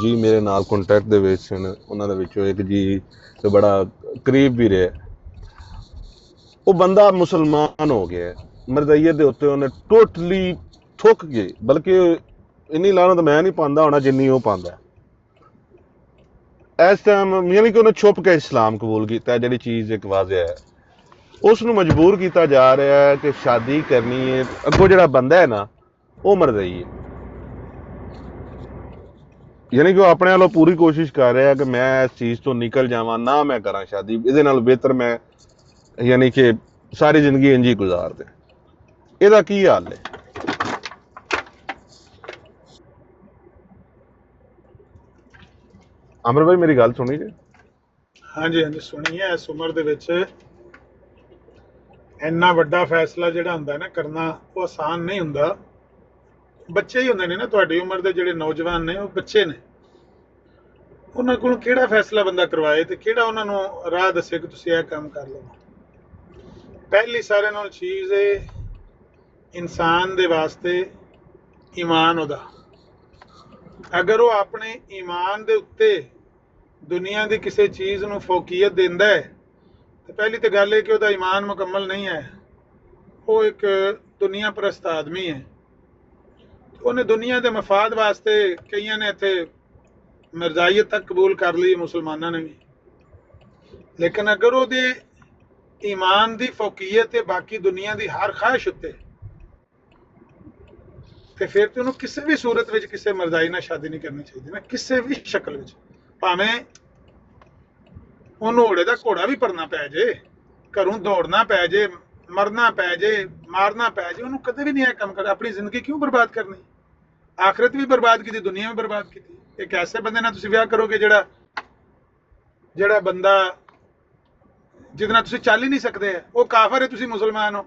ਜੀ ਮੇਰੇ ਨਾਲ ਕੰਟੈਕਟ ਦੇ ਵਿੱਚ ਹਨ, ਉਹਨਾਂ ਦੇ ਵਿੱਚੋਂ ਇੱਕ ਜੀ ਤੇ ਬੜਾ ਕਰੀਬ ਵੀ ਰਿਹਾ। ਉਹ ਬੰਦਾ ਮੁਸਲਮਾਨ ਹੋ ਗਿਆ, ਮਰਦਈਏ ਦੇ ਉੱਤੇ ਉਹਨੇ ਟੋਟਲੀ ਥੁੱਕ ਗਏ, ਬਲਕਿ ਇੰਨੀ ਲਾਹਨਤ ਮੈਂ ਨਹੀਂ ਪਾਉਂਦਾ ਹੋਣਾ ਜਿੰਨੀ ਉਹ ਪਾਉਂਦਾ ਇਸ ਟਾਈਮ। ਯਾਨੀ ਕਿ ਉਹਨੇ ਛੁਪ ਕੇ ਇਸਲਾਮ ਕਬੂਲ ਕੀਤਾ। ਜਿਹੜੀ ਚੀਜ਼ ਇੱਕ ਵਾਜ਼ਿਆ ਹੈ, ਉਸ ਨੂੰ ਮਜਬੂਰ ਕੀਤਾ ਜਾ ਰਿਹਾ ਹੈ ਕਿ ਸ਼ਾਦੀ ਕਰਨੀ ਹੈ। ਅੱਗੋਂ ਜਿਹੜਾ ਬੰਦਾ ਹੈ ਨਾ, ਉਹ ਮਰਦਈ ਹੈ, ਯਾਨੀ ਕਿ ਉਹ ਆਪਣੇ ਵੱਲੋਂ ਪੂਰੀ ਕੋਸ਼ਿਸ਼ ਕਰ ਰਿਹਾ ਕਿ ਮੈਂ ਇਸ ਚੀਜ਼ ਤੋਂ ਨਿਕਲ ਜਾਵਾਂ, ਨਾ ਮੈਂ ਕਰਾਂ ਸ਼ਾਦੀ, ਇਹਦੇ ਨਾਲ ਬਿਹਤਰ ਮੈਂ ਯਾਨੀ ਕਿ ਸਾਰੀ ਜ਼ਿੰਦਗੀ ਇੰਝ ਹੀ ਗੁਜ਼ਾਰ ਦੇ। ਇਹਦਾ ਕੀ ਹਾਲ ਹੈ? ਅਮਰ ਭਾਈ ਮੇਰੀ ਗੱਲ ਸੁਣੀ ਜੀ? ਹਾਂਜੀ ਹਾਂਜੀ ਸੁਣੀ ਹੈ। ਇਸ ਉਮਰ ਦੇ ਵਿੱਚ ਇੰਨਾ ਵੱਡਾ ਫੈਸਲਾ ਜਿਹੜਾ ਹੁੰਦਾ ਨਾ ਕਰਨਾ, ਉਹ ਆਸਾਨ ਨਹੀਂ ਹੁੰਦਾ। ਬੱਚੇ ਹੀ ਹੁੰਦੇ ਨੇ ਨਾ, ਤੁਹਾਡੀ ਉਮਰ ਦੇ ਜਿਹੜੇ ਨੌਜਵਾਨ ਨੇ ਉਹ ਬੱਚੇ ਨੇ। ਉਹਨਾਂ ਕੋਲ ਕਿਹੜਾ ਫੈਸਲਾ ਬੰਦਾ ਕਰਵਾਏ ਤੇ ਕਿਹੜਾ ਉਹਨਾਂ ਨੂੰ ਰਾਹ ਦੱਸੇ ਕਿ ਤੁਸੀਂ ਇਹ ਕੰਮ ਕਰ ਲਓ। ਪਹਿਲੀ ਸਾਰਿਆਂ ਨਾਲ ਚੀਜ਼ ਹੈ ਇਨਸਾਨ ਦੇ ਵਾਸਤੇ ਈਮਾਨ ਉਹਦਾ। ਅਗਰ ਉਹ ਆਪਣੇ ਈਮਾਨ ਦੇ ਉੱਤੇ ਦੁਨੀਆ ਦੀ ਕਿਸੇ ਚੀਜ਼ ਨੂੰ ਫੌਕੀਅਤ ਦਿੰਦਾ ਹੈ ਤੇ ਪਹਿਲੀ ਤਾਂ ਗੱਲ ਹੈ ਕਿ ਉਹਦਾ ਈਮਾਨ ਮੁਕੰਮਲ ਨਹੀਂ ਹੈ। ਉਹ ਇੱਕ ਦੁਨੀਆ ਪ੍ਰਸਤ ਆਦਮੀ ਹੈ। ਉਹਨੇ ਦੁਨੀਆ ਦੇ ਮਫਾਦ ਵਾਸਤੇ, ਕਈਆਂ ਨੇ ਇੱਥੇ ਮਿਰਜ਼ਾਈਅਤ ਤੱਕ ਕਬੂਲ ਕਰ ਲਈ, ਮੁਸਲਮਾਨਾਂ ਨੇ ਵੀ, ਲੇਕਿਨ ਅਗਰ ਉਹਦੇ ਈਮਾਨ ਦੀ ਫੌਕੀਅਤ ਹੈ ਬਾਕੀ ਦੁਨੀਆ ਦੀ ਹਰ ਖਾਹਿਸ਼ ਉੱਤੇ, ਤੇ ਫਿਰ ਤੇ ਉਹਨੂੰ ਕਿਸੇ ਵੀ ਸੂਰਤ ਵਿੱਚ ਕਿਸੇ ਮਰਜ਼ਾਈ ਨਾਲ ਸ਼ਾਦੀ ਨਹੀਂ ਕਰਨੀ ਚਾਹੀਦੀ ਨਾ, ਕਿਸੇ ਵੀ ਸ਼ਕਲ ਵਿੱਚ। ਭਾਵੇਂ ਉਹਨੂੰ ਘੋੜੇ ਦਾ ਘੋੜਾ ਵੀ ਭਰਨਾ ਪੈ ਜੇ, ਘਰੋਂ ਦੌੜਨਾ ਪੈ ਜੇ, ਮਰਨਾ ਪੈ ਜੇ, ਮਾਰਨਾ ਪੈ ਜੇ, ਉਹਨੂੰ ਕਦੇ ਵੀ ਨਹੀਂ ਇਹ ਕੰਮ ਕਰਨਾ। ਆਪਣੀ ਜ਼ਿੰਦਗੀ ਕਿਉਂ ਬਰਬਾਦ ਕਰਨੀ? ਆਖਰਤ ਵੀ ਬਰਬਾਦ ਕੀਤੀ, ਦੁਨੀਆ ਵੀ ਬਰਬਾਦ ਕੀਤੀ। ਇੱਕ ਐਸੇ ਬੰਦੇ ਨਾਲ ਤੁਸੀਂ ਵਿਆਹ ਕਰੋਗੇ ਜਿਹੜਾ ਬੰਦਾ ਜਿਹਦੇ ਨਾਲ ਤੁਸੀਂ ਚੱਲ ਹੀ ਨਹੀਂ ਸਕਦੇ, ਉਹ ਕਾਫਰ ਹੈ, ਤੁਸੀਂ ਮੁਸਲਮਾਨ ਹੋ।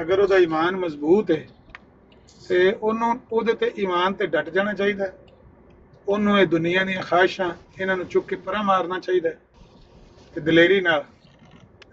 ਅਗਰ ਉਹਦਾ ਈਮਾਨ ਮਜ਼ਬੂਤ ਹੈ ਤੇ ਉਹਨੂੰ ਉਹਦੇ ਤੇ ਈਮਾਨ ਤੇ ਡਟ ਜਾਣਾ ਚਾਹੀਦਾ। ਉਹਨੂੰ ਇਹ ਦੁਨੀਆ ਦੀਆਂ ਖਾਹਿਸ਼ਾਂ ਇਹਨਾਂ ਨੂੰ ਚੁੱਕ ਕੇ ਪਰਾਂ ਮਾਰਨਾ ਚਾਹੀਦਾ ਤੇ ਦਲੇਰੀ ਨਾਲ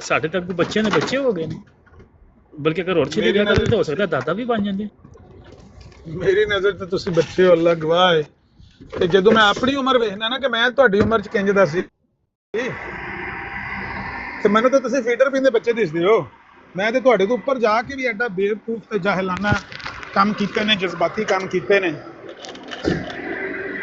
ਸਾਡੇ ਤੱਕ ਬੱਚਿਆਂ ਦੇ ਬੱਚੇ ਹੋ ਗਏ ਨੇ, ਬਲਕਿ ਅਗਰ ਹੋਰ ਚਲੇ ਗਿਆ ਤਾਂ ਹੋ ਸਕਦਾ ਦਾਦਾ ਵੀ ਬਣ ਜਾਂਦੇ। ਮੇਰੀ ਨਜ਼ਰ ਤੇ ਤੁਸੀਂ ਬੱਚੇ ਹੋ, ਅੱਲਾ ਗਵਾਹ ਹੈ। ਤੇ ਜਦੋਂ ਮੈਂ ਆਪਣੀ ਉਮਰ ਵੇਖਣਾ ਨਾ ਕਿ ਮੈਂ ਤੁਹਾਡੀ ਉਮਰ ਚ ਕਿੰਜ ਦਾ ਸੀ, ਤੇ ਮੈਨੂੰ ਤਾਂ ਤੁਸੀਂ ਫੀਡਰ ਪੀਂਦੇ ਬੱਚੇ ਦਿਸਦੇ ਹੋ। ਮੈਂ ਤੇ ਤੁਹਾਡੇ ਤੋਂ ਉੱਪਰ ਜਾ ਕੇ ਵੀ ਐਡਾ ਬੇਵਕੂਫ ਤੇ ਜਾਹਿਲਾਨਾ ਕੰਮ ਕੀਤੇ ਨੇ, ਜਜ਼ਬਾਤੀ ਕੰਮ ਕੀਤੇ ਨੇ।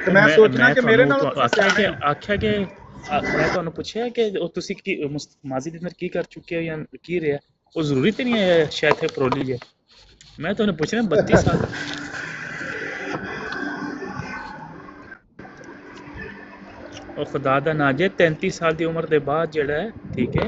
ਤੇ ਮੈਂ ਸੋਚਣਾ ਕਿ ਮੇਰੇ ਨਾਲ ਆਖਿਆ ਕਿ ਮੈਂ ਤੁਹਾਨੂੰ ਪੁੱਛਿਆ ਕਿ ਉਹ ਤੁਸੀਂ ਕੀ ਮਾਜ਼ੀ ਦੇ ਅੰਦਰ ਕੀ ਕਰ ਚੁੱਕੇ ਹੋ ਜਾਂ ਕੀ ਰਿਹਾ, ਉਹ ਜ਼ਰੂਰੀ ਤੇ ਨਹੀਂ ਹੈ ਸ਼ਾਇਦ ਹੈ ਪਰੋਲੀ ਜੇ। ਮੈਂ ਤੁਹਾਨੂੰ ਪੁੱਛ ਰਿਹਾ 32 ਸਾਲ ਉਹ ਖੁਦਾ ਦਾ ਨਾ ਜੇ 33 ਸਾਲ ਦੀ ਉਮਰ ਦੇ ਬਾਅਦ ਜਿਹੜਾ ਹੈ, ਠੀਕ ਹੈ,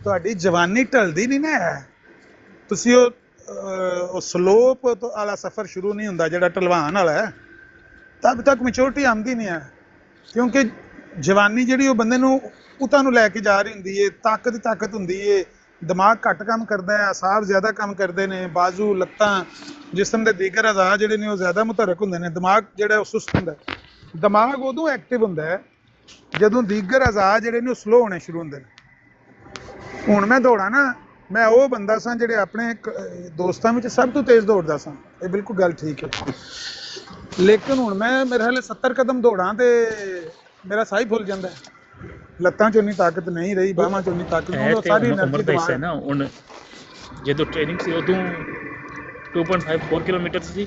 ਤੁਹਾਡੀ ਜਵਾਨੀ ਢਲਦੀ ਨਹੀਂ ਨਾ, ਤੁਸੀਂ ਉਹ ਸਲੋਪ ਵਾਲਾ ਸਫ਼ਰ ਸ਼ੁਰੂ ਨਹੀਂ ਹੁੰਦਾ ਜਿਹੜਾ ਢਲਵਾਨ ਵਾਲਾ ਹੈ, ਤਦ ਤੱਕ ਮੈਚੁਰਿਟੀ ਆਉਂਦੀ ਨਹੀਂ ਹੈ। ਕਿਉਂਕਿ ਜਵਾਨੀ ਜਿਹੜੀ ਉਹ ਬੰਦੇ ਨੂੰ ਉਤਾਂ ਨੂੰ ਲੈ ਕੇ ਜਾ ਰਹੀ ਹੁੰਦੀ ਹੈ, ਤਾਕਤ ਹੁੰਦੀ ਹੈ, ਦਿਮਾਗ ਘੱਟ ਕੰਮ ਕਰਦਾ ਹੈ, ਅਸਾਬ ਜ਼ਿਆਦਾ ਕੰਮ ਕਰਦੇ ਨੇ, ਬਾਜ਼ੂ, ਲੱਤਾਂ, ਜਿਸਮ ਦੇ ਦੀਗਰ ਅਜ਼ਾ ਜਿਹੜੇ ਨੇ ਉਹ ਜ਼ਿਆਦਾ ਮੁਤਹਰਕ ਹੁੰਦੇ ਨੇ, ਦਿਮਾਗ ਜਿਹੜਾ ਉਹ ਸੁਸਤ ਹੁੰਦਾ। ਦਿਮਾਗ ਉਦੋਂ ਐਕਟਿਵ ਹੁੰਦਾ ਹੈ ਜਦੋਂ ਦੀਗਰ ਅਜ਼ਾ ਜਿਹੜੇ ਨੇ ਉਹ ਸਲੋ ਹੋਣੇ ਸ਼ੁਰੂ ਹੁੰਦੇ ਨੇ। ਹੁਣ ਮੈਂ ਦੌੜਾਂ ਨਾ, ਮੈਂ ਉਹ ਬੰਦਾ ਸਾਂ ਜਿਹੜੇ ਆਪਣੇ ਦੋਸਤਾਂ ਵਿੱਚ ਸਭ ਤੋਂ ਤੇਜ਼ ਦੌੜਦਾ ਸਾਂ, ਇਹ ਬਿਲਕੁਲ ਗੱਲ ਠੀਕ ਹੈ। ਲੇਕਿਨ ਹੁਣ ਮੈਂ ਮੇਰੇ ਹਾਲੇ 70 ਕਦਮ ਦੌੜਾਂ ਤੇ ਮੇਰਾ ਸਾਹ ਹੀ ਫੁੱਲ ਜਾਂਦਾ, ਲੱਤਾਂ 'ਚ ਉਨੀ ਤਾਕਤ ਨਹੀਂ ਰਹੀ, ਬਾਹਾਂ 'ਚ ਉਨੀ ਤਾਕਤ ਨਹੀਂ, ਸਾਰੀ ਉਮਰ ਦਾ ਹਿੱਸਾ ਨਾ। ਹੁਣ ਜਦੋਂ ਟ੍ਰੇਨਿੰਗ ਸੀ ਉਦੋਂ 2.54 ਕਿਲੋਮੀਟਰ ਸੀ,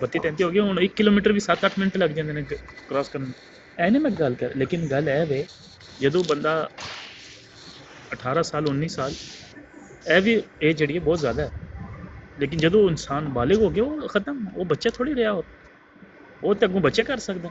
32-33 ਹੋ ਗਏ, ਹੁਣ 1 ਕਿਲੋਮੀਟਰ ਵੀ 7-8 ਮਿੰਟ ਲੱਗ ਜਾਂਦੇ ਨੇ ਕ੍ਰਾਸ ਕਰਨ। ਐ ਨਹੀਂ ਮੈਂ ਗੱਲ ਕਰ, ਲੇਕਿਨ ਗੱਲ ਇਹ ਵੇ ਜਦੋਂ ਬੰਦਾ 18 ਸਾਲ 19 ਸਾਲ, ਇਹ ਵੀ ਏਜ ਜਿਹੜੀ ਹੈ ਬਹੁਤ ਜ਼ਿਆਦਾ ਹੈ, ਲੇਕਿਨ ਜਦੋਂ ਇਨਸਾਨ ਬਾਲਿਗ ਹੋ ਗਿਆ ਉਹ ਖਤਮ, ਉਹ ਬੱਚਾ ਥੋੜੀ ਰਿਹਾ, ਉਹ ਤਾਂ ਅੱਗੋਂ ਬੱਚੇ ਕਰ ਸਕਦਾ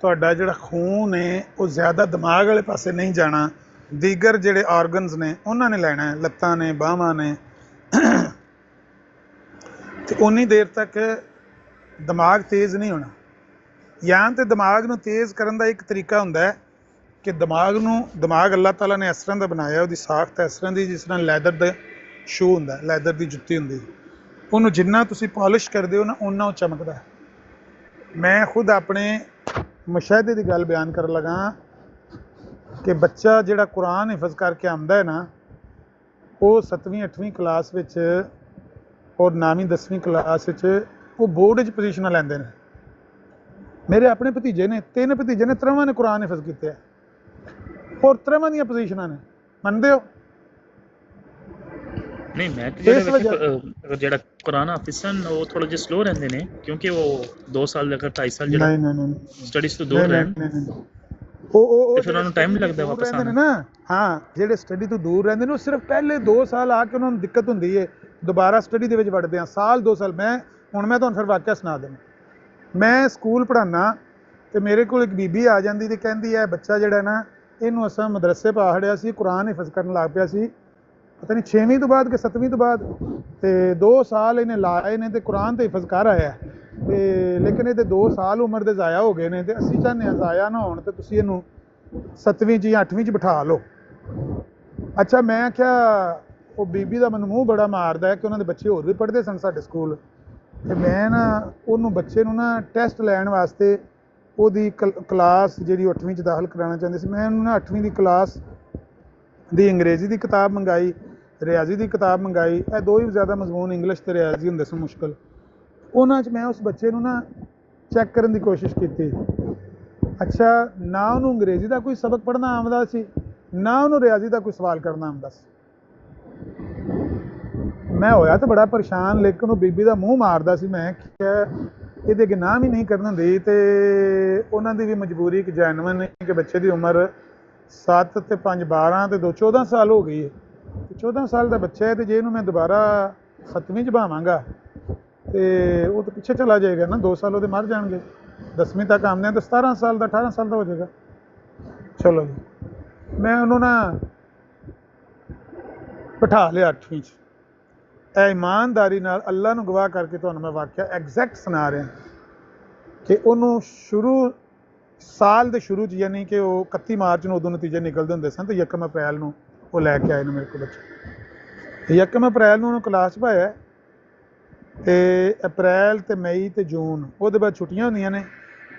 ਤੁਹਾਡਾ ਜਿਹੜਾ ਖੂਨ ਹੈ ਉਹ ਜ਼ਿਆਦਾ ਦਿਮਾਗ ਵਾਲੇ ਪਾਸੇ ਨਹੀਂ ਜਾਣਾ, ਦੀਗਰ ਜਿਹੜੇ ਆਰਗਨਸ ਨੇ ਉਹਨਾਂ ਨੇ ਲੈਣਾ ਹੈ, ਲੱਤਾਂ ਨੇ, ਬਾਹਾਂ ਨੇ, ਤੇ ਉਨੀ ਦੇਰ ਤੱਕ ਦਿਮਾਗ ਤੇਜ਼ ਨਹੀਂ ਹੋਣਾ। ਜਾਂ ਤੇ ਦਿਮਾਗ ਨੂੰ ਤੇਜ਼ ਕਰਨ ਦਾ ਇੱਕ ਤਰੀਕਾ ਹੁੰਦਾ ਹੈ ਕਿ ਦਿਮਾਗ ਅੱਲਾਹ ਤਾਲਾ ਨੇ ਇਸ ਤਰ੍ਹਾਂ ਦਾ ਬਣਾਇਆ, ਉਹਦੀ ਸਾਖਤ ਇਸ ਤਰ੍ਹਾਂ ਦੀ ਜਿਸ ਤਰ੍ਹਾਂ ਲੈਦਰ ਦਾ ਸ਼ੂ ਹੁੰਦਾ, ਲੈਦਰ ਦੀ ਜੁੱਤੀ ਹੁੰਦੀ, ਉਹਨੂੰ ਜਿੰਨਾ ਤੁਸੀਂ ਪਾਲਿਸ਼ ਕਰਦੇ ਹੋ ਨਾ ਓਨਾ ਉਹ ਚਮਕਦਾ ਹੈ। ਮੈਂ ਖੁਦ ਆਪਣੇ ਮੁਸ਼ਾਹਦੇ ਦੀ ਗੱਲ ਬਿਆਨ ਕਰਨ ਲੱਗਾ ਕਿ ਬੱਚਾ ਜਿਹੜਾ ਕੁਰਾਨ ਹਿਫਜ਼ ਕਰਕੇ ਆਉਂਦਾ ਹੈ ਨਾ, ਉਹ 7ਵੀਂ 8ਵੀਂ ਕਲਾਸ ਵਿੱਚ ਔਰ 9ਵੀਂ 10ਵੀਂ ਕਲਾਸ ਵਿੱਚ ਉਹ ਬੋਰਡ 'ਚ ਪੋਜੀਸ਼ਨਾਂ ਲੈਂਦੇ ਨੇ। ਮੇਰੇ ਆਪਣੇ ਭਤੀਜੇ ਨੇ, 3 ਭਤੀਜੇ ਨੇ, 3ਵਾਂ ਨੇ ਕੁਰਾਨ ਹਿਫਜ਼ ਕੀਤੇ ਆ ਔਰ 3ਵਾਂ ਦੀਆਂ ਪੋਜੀਸ਼ਨਾਂ ਨੇ, ਮੰਨਦੇ ਹੋ? ਨਹੀਂ ਮੈਂ ਤੇ ਇਸ ਵਜ੍ਹਾ ਜਿਹੜਾ ਕੁਰਾਨ ਹਾਫਿਜ਼ ਸਨ ਉਹ ਥੋੜਾ ਜਿਹਾ ਸਲੋ ਰਹਿੰਦੇ ਨੇ, ਕਿਉਂਕਿ ਉਹ 2 ਸਾਲ ਅਗਰ 2.5 ਸਾਲ ਜਿਹੜਾ ਨਹੀਂ ਸਟੱਡੀਜ਼ ਤੋਂ ਦੂਰ ਰਹਿਣ ਉਹ ਤੇ ਫਿਰ ਉਹਨਾਂ ਨੂੰ ਟਾਈਮ ਨਹੀਂ ਲੱਗਦਾ ਵਾਪਸ ਰਹਿੰਦੇ ਆਉਣ ਨੇ ਨਾ। ਹਾਂ, ਜਿਹੜੇ ਸਟੱਡੀ ਤੋਂ ਦੂਰ ਰਹਿੰਦੇ ਨੇ ਉਹ ਸਿਰਫ ਪਹਿਲੇ 2 ਸਾਲ ਆ ਕੇ ਉਹਨਾਂ ਨੂੰ ਦਿੱਕਤ ਹੁੰਦੀ ਹੈ, ਦੁਬਾਰਾ ਸਟੱਡੀ ਦੇ ਵਿੱਚ ਵੜਦੇ ਆ, ਸਾਲ 2 ਸਾਲ। ਮੈਂ ਤੁਹਾਨੂੰ ਫਿਰ ਵਾਕਿਆ ਸੁਣਾ ਦੇਣਾ। ਮੈਂ ਸਕੂਲ ਪੜ੍ਹਾਉਣਾ ਤੇ ਮੇਰੇ ਕੋਲ ਇੱਕ ਬੀਬੀ ਆ ਜਾਂਦੀ ਤੇ ਕਹਿੰਦੀ ਹੈ ਬੱਚਾ ਜਿਹੜਾ ਨਾ ਇਹਨੂੰ ਅਸਾਂ ਮਦਰਸੇ ਪਾ ਛੜਿਆ ਸੀ, ਕੁਰਾਨ ਹਿਫਜ਼ ਕਰਨ ਲੱਗ ਪਿਆ ਸੀ, ਪਤਾ ਨਹੀਂ 6ਵੀਂ ਤੋਂ ਬਾਅਦ ਕਿ 7ਵੀਂ ਤੋਂ ਬਾਅਦ, ਤੇ 2 ਸਾਲ ਇਹਨੇ ਲਾਏ ਨੇ ਤੇ ਕੁਰਾਨ ਤੇ ਹਿਫਜ਼ ਕਰ ਆਇਆ ਤੇ ਲੇਕਿਨ ਇਹਦੇ 2 ਸਾਲ ਉਮਰ ਦੇ ਜ਼ਾਇਆ ਹੋ ਗਏ ਨੇ ਤੇ ਅਸੀਂ ਚਾਹੁੰਦੇ ਹਾਂ ਜ਼ਾਇਆ ਨਾ ਹੋਣ ਤੇ ਤੁਸੀਂ ਇਹਨੂੰ 7ਵੀਂ 'ਚ ਜਾਂ 8ਵੀਂ 'ਚ ਬਿਠਾ ਲਓ। ਅੱਛਾ, ਮੈਂ ਆਖਿਆ ਉਹ ਬੀਬੀ ਦਾ ਮੈਨੂੰ ਮੂੰਹ ਬੜਾ ਮਾਰਦਾ ਹੈ ਕਿ ਉਹਨਾਂ ਦੇ ਬੱਚੇ ਹੋਰ ਵੀ ਪੜ੍ਹਦੇ ਸਨ ਸਾਡੇ ਸਕੂਲ, ਤੇ ਮੈਂ ਨਾ ਉਹਨੂੰ ਬੱਚੇ ਨੂੰ ਨਾ ਟੈਸਟ ਲੈਣ ਵਾਸਤੇ ਉਹਦੀ ਕਲਾਸ ਜਿਹੜੀ 8ਵੀਂ 'ਚ ਦਾਖਲ ਕਰਾਉਣਾ ਚਾਹੁੰਦੇ ਸੀ, ਮੈਂ ਉਹਨੂੰ ਨਾ 8ਵੀਂ ਦੀ ਕਲਾਸ ਦੀ ਅੰਗਰੇਜ਼ੀ ਦੀ ਕਿਤਾਬ ਮੰਗਾਈ, ਰਿਆਜ਼ੀ ਦੀ ਕਿਤਾਬ ਮੰਗਾਈ। ਇਹ 2 ਹੀ ਜ਼ਿਆਦਾ ਮਜ਼ਮੂਨ ਇੰਗਲਿਸ਼ ਤੇ ਰਿਆਜ਼ੀ ਹੁੰਦੇ ਸਨ ਮੁਸ਼ਕਲ। ਉਹਨਾਂ 'ਚ ਮੈਂ ਉਸ ਬੱਚੇ ਨੂੰ ਨਾ ਚੈੱਕ ਕਰਨ ਦੀ ਕੋਸ਼ਿਸ਼ ਕੀਤੀ। ਅੱਛਾ, ਨਾ ਉਹਨੂੰ ਅੰਗਰੇਜ਼ੀ ਦਾ ਕੋਈ ਸਬਕ ਪੜ੍ਹਨਾ ਆਉਂਦਾ ਸੀ, ਨਾ ਉਹਨੂੰ ਰਿਆਜ਼ੀ ਦਾ ਕੋਈ ਸਵਾਲ ਕਰਨਾ ਆਉਂਦਾ ਸੀ। ਮੈਂ ਹੋਇਆ ਤਾਂ ਬੜਾ ਪਰੇਸ਼ਾਨ, ਲੇਕਿਨ ਉਹ ਬੀਬੀ ਦਾ ਮੂੰਹ ਮਾਰਦਾ ਸੀ। ਮੈਂ ਕਿਹਾ ਇਹਦੇ ਅੱਗੇ ਨਾ ਵੀ ਨਹੀਂ ਕਰਨ ਹੁੰਦੀ, ਤੇ ਉਹਨਾਂ ਦੀ ਵੀ ਮਜਬੂਰੀ ਇੱਕ ਜੈਨੂਇਨ ਨਹੀਂ ਕਿ ਬੱਚੇ ਦੀ ਉਮਰ 7 ਤੇ 5 12 ਤੇ 2 14 ਸਾਲ ਹੋ ਗਈ ਹੈ, 14 ਸਾਲ ਦਾ ਬੱਚਾ ਹੈ, ਤੇ ਜੇ ਇਹਨੂੰ ਮੈਂ ਦੁਬਾਰਾ 7ਵੀਂ 'ਚ ਬਹਾਵਾਂਗਾ ਤੇ ਉਹ ਤਾਂ ਪਿੱਛੇ ਚਲਾ ਜਾਏਗਾ ਨਾ, 2 ਸਾਲ ਉਹਦੇ ਮਰ ਜਾਣਗੇ। 10ਵੀਂ ਤੱਕ ਆਉਂਦੇ ਤਾਂ 17 ਸਾਲ ਦਾ 18 ਸਾਲ ਦਾ ਹੋ ਜਾਏਗਾ। ਚਲੋ ਜੀ, ਮੈਂ ਉਹਨੂੰ ਨਾ ਬਿਠਾ ਲਿਆ 8ਵੀਂ 'ਚ। ਇਹ ਇਮਾਨਦਾਰੀ ਨਾਲ ਅੱਲਾ ਨੂੰ ਗਵਾਹ ਕਰਕੇ ਤੁਹਾਨੂੰ ਮੈਂ ਵਾਕਿਆ ਐਗਜ਼ੈਕਟ ਸੁਣਾ ਰਿਹਾ ਕਿ ਉਹਨੂੰ ਸਾਲ ਦੇ ਸ਼ੁਰੂ 'ਚ, ਯਾਨੀ ਕਿ ਉਹ 31 ਮਾਰਚ ਨੂੰ ਉਦੋਂ ਨਤੀਜੇ ਨਿਕਲਦੇ ਹੁੰਦੇ ਸਨ, ਤੇ 1 ਅਪ੍ਰੈਲ ਨੂੰ ਉਹ ਲੈ ਕੇ ਆਏ ਨੇ ਮੇਰੇ ਕੋਲ ਬੱਚੇ। 1 ਅਪ੍ਰੈਲ ਨੂੰ ਉਹਨੂੰ ਕਲਾਸ 'ਚ ਪਾਇਆ, ਤੇ ਅਪ੍ਰੈਲ ਤੇ ਮਈ ਤੇ ਜੂਨ ਉਹਦੇ ਬਾਅਦ ਛੁੱਟੀਆਂ ਹੁੰਦੀਆਂ ਨੇ।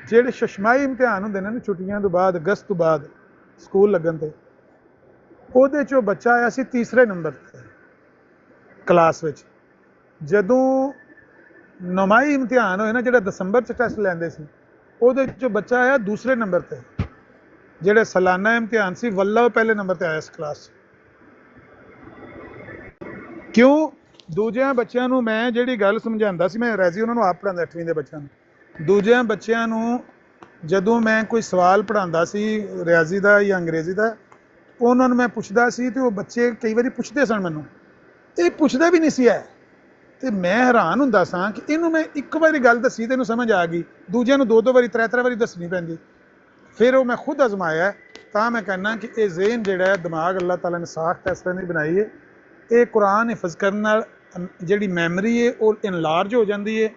ਜਿਹੜੇ ਸ਼ਸ਼ਮਾਈ ਇਮਤਿਹਾਨ ਹੁੰਦੇ ਨੇ ਛੁੱਟੀਆਂ ਤੋਂ ਬਾਅਦ, ਅਗਸਤ ਤੋਂ ਬਾਅਦ ਸਕੂਲ ਲੱਗਣ ਤੇ, ਉਹਦੇ 'ਚ ਉਹ ਬੱਚਾ ਆਇਆ ਸੀ 3ਰੇ ਨੰਬਰ 'ਤੇ ਕਲਾਸ ਵਿੱਚ। ਜਦੋਂ 9ਵਾਂ ਇਮਤਿਹਾਨ ਹੋਏ ਨਾ, ਜਿਹੜਾ ਦਸੰਬਰ 'ਚ ਟੈਸਟ ਲੈਂਦੇ ਸੀ, ਉਹਦੇ 'ਚ ਬੱਚਾ ਆਇਆ 2ਰੇ ਨੰਬਰ 'ਤੇ। ਜਿਹੜੇ ਸਾਲਾਨਾ ਇਮਤਿਹਾਨ ਸੀ ਵੱਲਾ, ਉਹ ਪਹਿਲੇ ਨੰਬਰ 'ਤੇ ਆਇਆ ਇਸ ਕਲਾਸ 'ਚ। ਕਿਉਂ? ਦੂਜਿਆਂ ਬੱਚਿਆਂ ਨੂੰ ਮੈਂ ਜਿਹੜੀ ਗੱਲ ਸਮਝਾਉਂਦਾ ਸੀ, ਮੈਂ ਰਿਆਜ਼ੀ ਉਹਨਾਂ ਨੂੰ ਆਪ ਪੜ੍ਹਾਉਂਦਾ 8ਵੀਂ ਦੇ ਬੱਚਿਆਂ ਨੂੰ। ਦੂਜਿਆਂ ਬੱਚਿਆਂ ਨੂੰ ਜਦੋਂ ਮੈਂ ਕੋਈ ਸਵਾਲ ਪੜ੍ਹਾਉਂਦਾ ਸੀ ਰਿਆਜ਼ੀ ਦਾ ਜਾਂ ਅੰਗਰੇਜ਼ੀ ਦਾ, ਉਹਨਾਂ ਨੂੰ ਮੈਂ ਪੁੱਛਦਾ ਸੀ ਤੇ ਉਹ ਬੱਚੇ ਕਈ ਵਾਰੀ ਪੁੱਛਦੇ ਸਨ ਮੈਨੂੰ, ਇਹ ਪੁੱਛਦਾ ਵੀ ਨਹੀਂ ਸੀ ਹੈ, ਤੇ ਮੈਂ ਹੈਰਾਨ ਹੁੰਦਾ ਸਾਂ ਕਿ ਇਹਨੂੰ ਮੈਂ ਇੱਕ ਵਾਰੀ ਗੱਲ ਦੱਸੀ ਤੇ ਇਹਨੂੰ ਸਮਝ ਆ ਗਈ, ਦੂਜਿਆਂ ਨੂੰ 2 ਵਾਰੀ 3 ਵਾਰੀ ਦੱਸਣੀ ਪੈਂਦੀ। ਫਿਰ ਉਹ ਮੈਂ ਖੁਦ ਅਜ਼ਮਾਇਆ, ਤਾਂ ਮੈਂ ਕਹਿੰਦਾ ਕਿ ਇਹ ਜ਼ੇਨ ਜਿਹੜਾ ਹੈ, ਦਿਮਾਗ ਅੱਲਾਹ ਤਾਲਾ ਨੇ ਸਾਖਤ ਇਸ ਤਰ੍ਹਾਂ ਦੀ ਬਣਾਈ ਹੈ, ਇਹ ਕੁਰਾਨ ਹਿਫਜ਼ ਕਰਨ ਨਾਲ ਜਿਹੜੀ ਮੈਮਰੀ ਹੈ ਉਹ ਇਨਲਾਰਜ ਹੋ ਜਾਂਦੀ ਹੈ,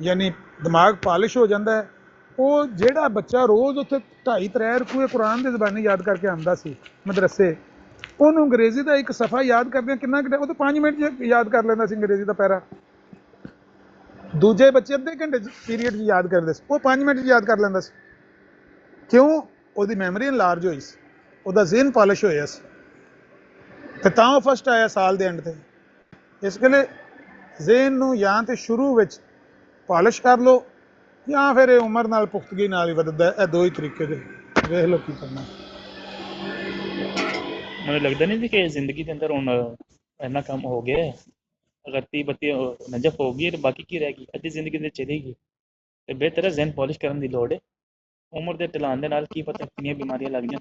ਯਾਨੀ ਦਿਮਾਗ ਪਾਲਿਸ਼ ਹੋ ਜਾਂਦਾ ਹੈ। ਉਹ ਜਿਹੜਾ ਬੱਚਾ ਰੋਜ਼ ਉੱਥੇ 2.5-3 ਰਕੂਏ ਕੁਰਾਨ ਦੀ ਜ਼ਬਾਨੀ ਯਾਦ ਕਰਕੇ ਆਉਂਦਾ ਸੀ ਮਦਰਸੇ, ਉਹਨੂੰ ਅੰਗਰੇਜ਼ੀ ਦਾ ਇੱਕ ਸਫਾ ਯਾਦ ਕਰਦੇ ਕਿੰਨਾ ਕੁ, ਉਹ ਤਾਂ 5 ਮਿੰਟ 'ਚ ਯਾਦ ਕਰ ਲੈਂਦਾ ਸੀ ਅੰਗਰੇਜ਼ੀ ਦਾ ਪੈਰਾ। ਦੂਜੇ ਬੱਚੇ ਅੱਧੇ ਘੰਟੇ ਪੀਰੀਅਡ 'ਚ ਯਾਦ ਕਰਦੇ ਸੀ, ਉਹ 5 ਮਿੰਟ 'ਚ ਯਾਦ ਕਰ ਲੈਂਦਾ ਸੀ। ਕਿਉਂ? ਉਹਦੀ ਮੈਮਰੀ ਇਨਲਾਰਜ ਹੋਈ ਸੀ, ਉਹਦਾ ਜ਼ੇਨ ਪਾਲਿਸ਼ ਹੋਇਆ ਸੀ, ਤੇ ਤਾਂ ਉਹ ਫਸਟ ਆਇਆ ਸਾਲ ਦੇ ਐਂਡ 'ਤੇ। ਇਸ ਲਈ ਜ਼ੇਨ ਨੂੰ ਜਾਂ ਤੇ ਸ਼ੁਰੂ ਵਿੱਚ ਪਾਲਿਸ਼ ਕਰ ਲਓ, ਜਾਂ ਫਿਰ ਇਹ ਉਮਰ ਨਾਲ ਪੁਖਤਗੀ ਨਾਲ ਹੀ ਵੱਧਦਾ। ਇਹ 2 ਹੀ ਤਰੀਕੇ ਦੇ, ਵੇਖ ਲਓ ਕੀ ਕਰਨਾ। ਮੈਨੂੰ ਲੱਗਦਾ ਨਹੀਂ ਸੀ ਕਿ ਜ਼ਿੰਦਗੀ ਦੇ ਅੰਦਰ ਹੁਣ ਇੰਨਾ ਕੰਮ ਹੋ ਗਿਆ ਹੈ, ਅਗਰ 30-32 ਨਜਫ ਹੋ ਗਈ ਤੇ ਬਾਕੀ ਕੀ ਰਹਿ ਗਈ, ਅੱਧੀ ਜ਼ਿੰਦਗੀ ਤੇ ਚਲੀ ਗਈ, ਤੇ ਬਿਹਤਰ ਹੈ ਜ਼ਹਿਨ ਪਾਲਿਸ਼ ਕਰਨ ਦੀ ਲੋੜ ਹੈ। ਉਮਰ ਦੇ ਢਲਾਣ ਦੇ ਨਾਲ ਕੀ ਪਤਾ ਕਿੰਨੀਆਂ ਬਿਮਾਰੀਆਂ ਲੱਗ ਜਾਣ,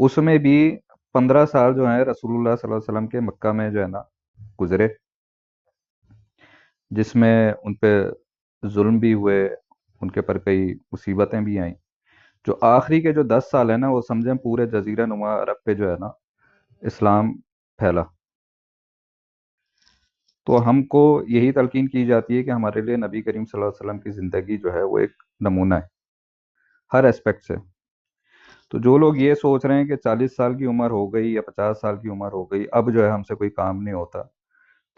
اس میں بھی 15 سال جو ہیں رسول اللہ صلی اللہ علیہ وسلم کے مکہ میں جو ہے نا گزرے، جس میں ان پہ ظلم بھی ہوئے، ان کے پر کئی مصیبتیں بھی آئیں۔ جو آخری کے جو 10 سال ہیں نا، وہ سمجھیں پورے جزیرہ نما عرب پہ جو ہے نا اسلام پھیلا۔ تو ہم کو یہی تلقین کی جاتی ہے کہ ہمارے لیے نبی کریم صلی اللہ علیہ وسلم کی زندگی جو ہے وہ ایک نمونہ ہے ہر اسپیکٹ سے۔ تو جو لوگ یہ سوچ رہے ہیں کہ 40 سال کی عمر ہو گئی یا 50 سال کی عمر ہو گئی، اب جو ہے ہم سے کوئی کام نہیں ہوتا،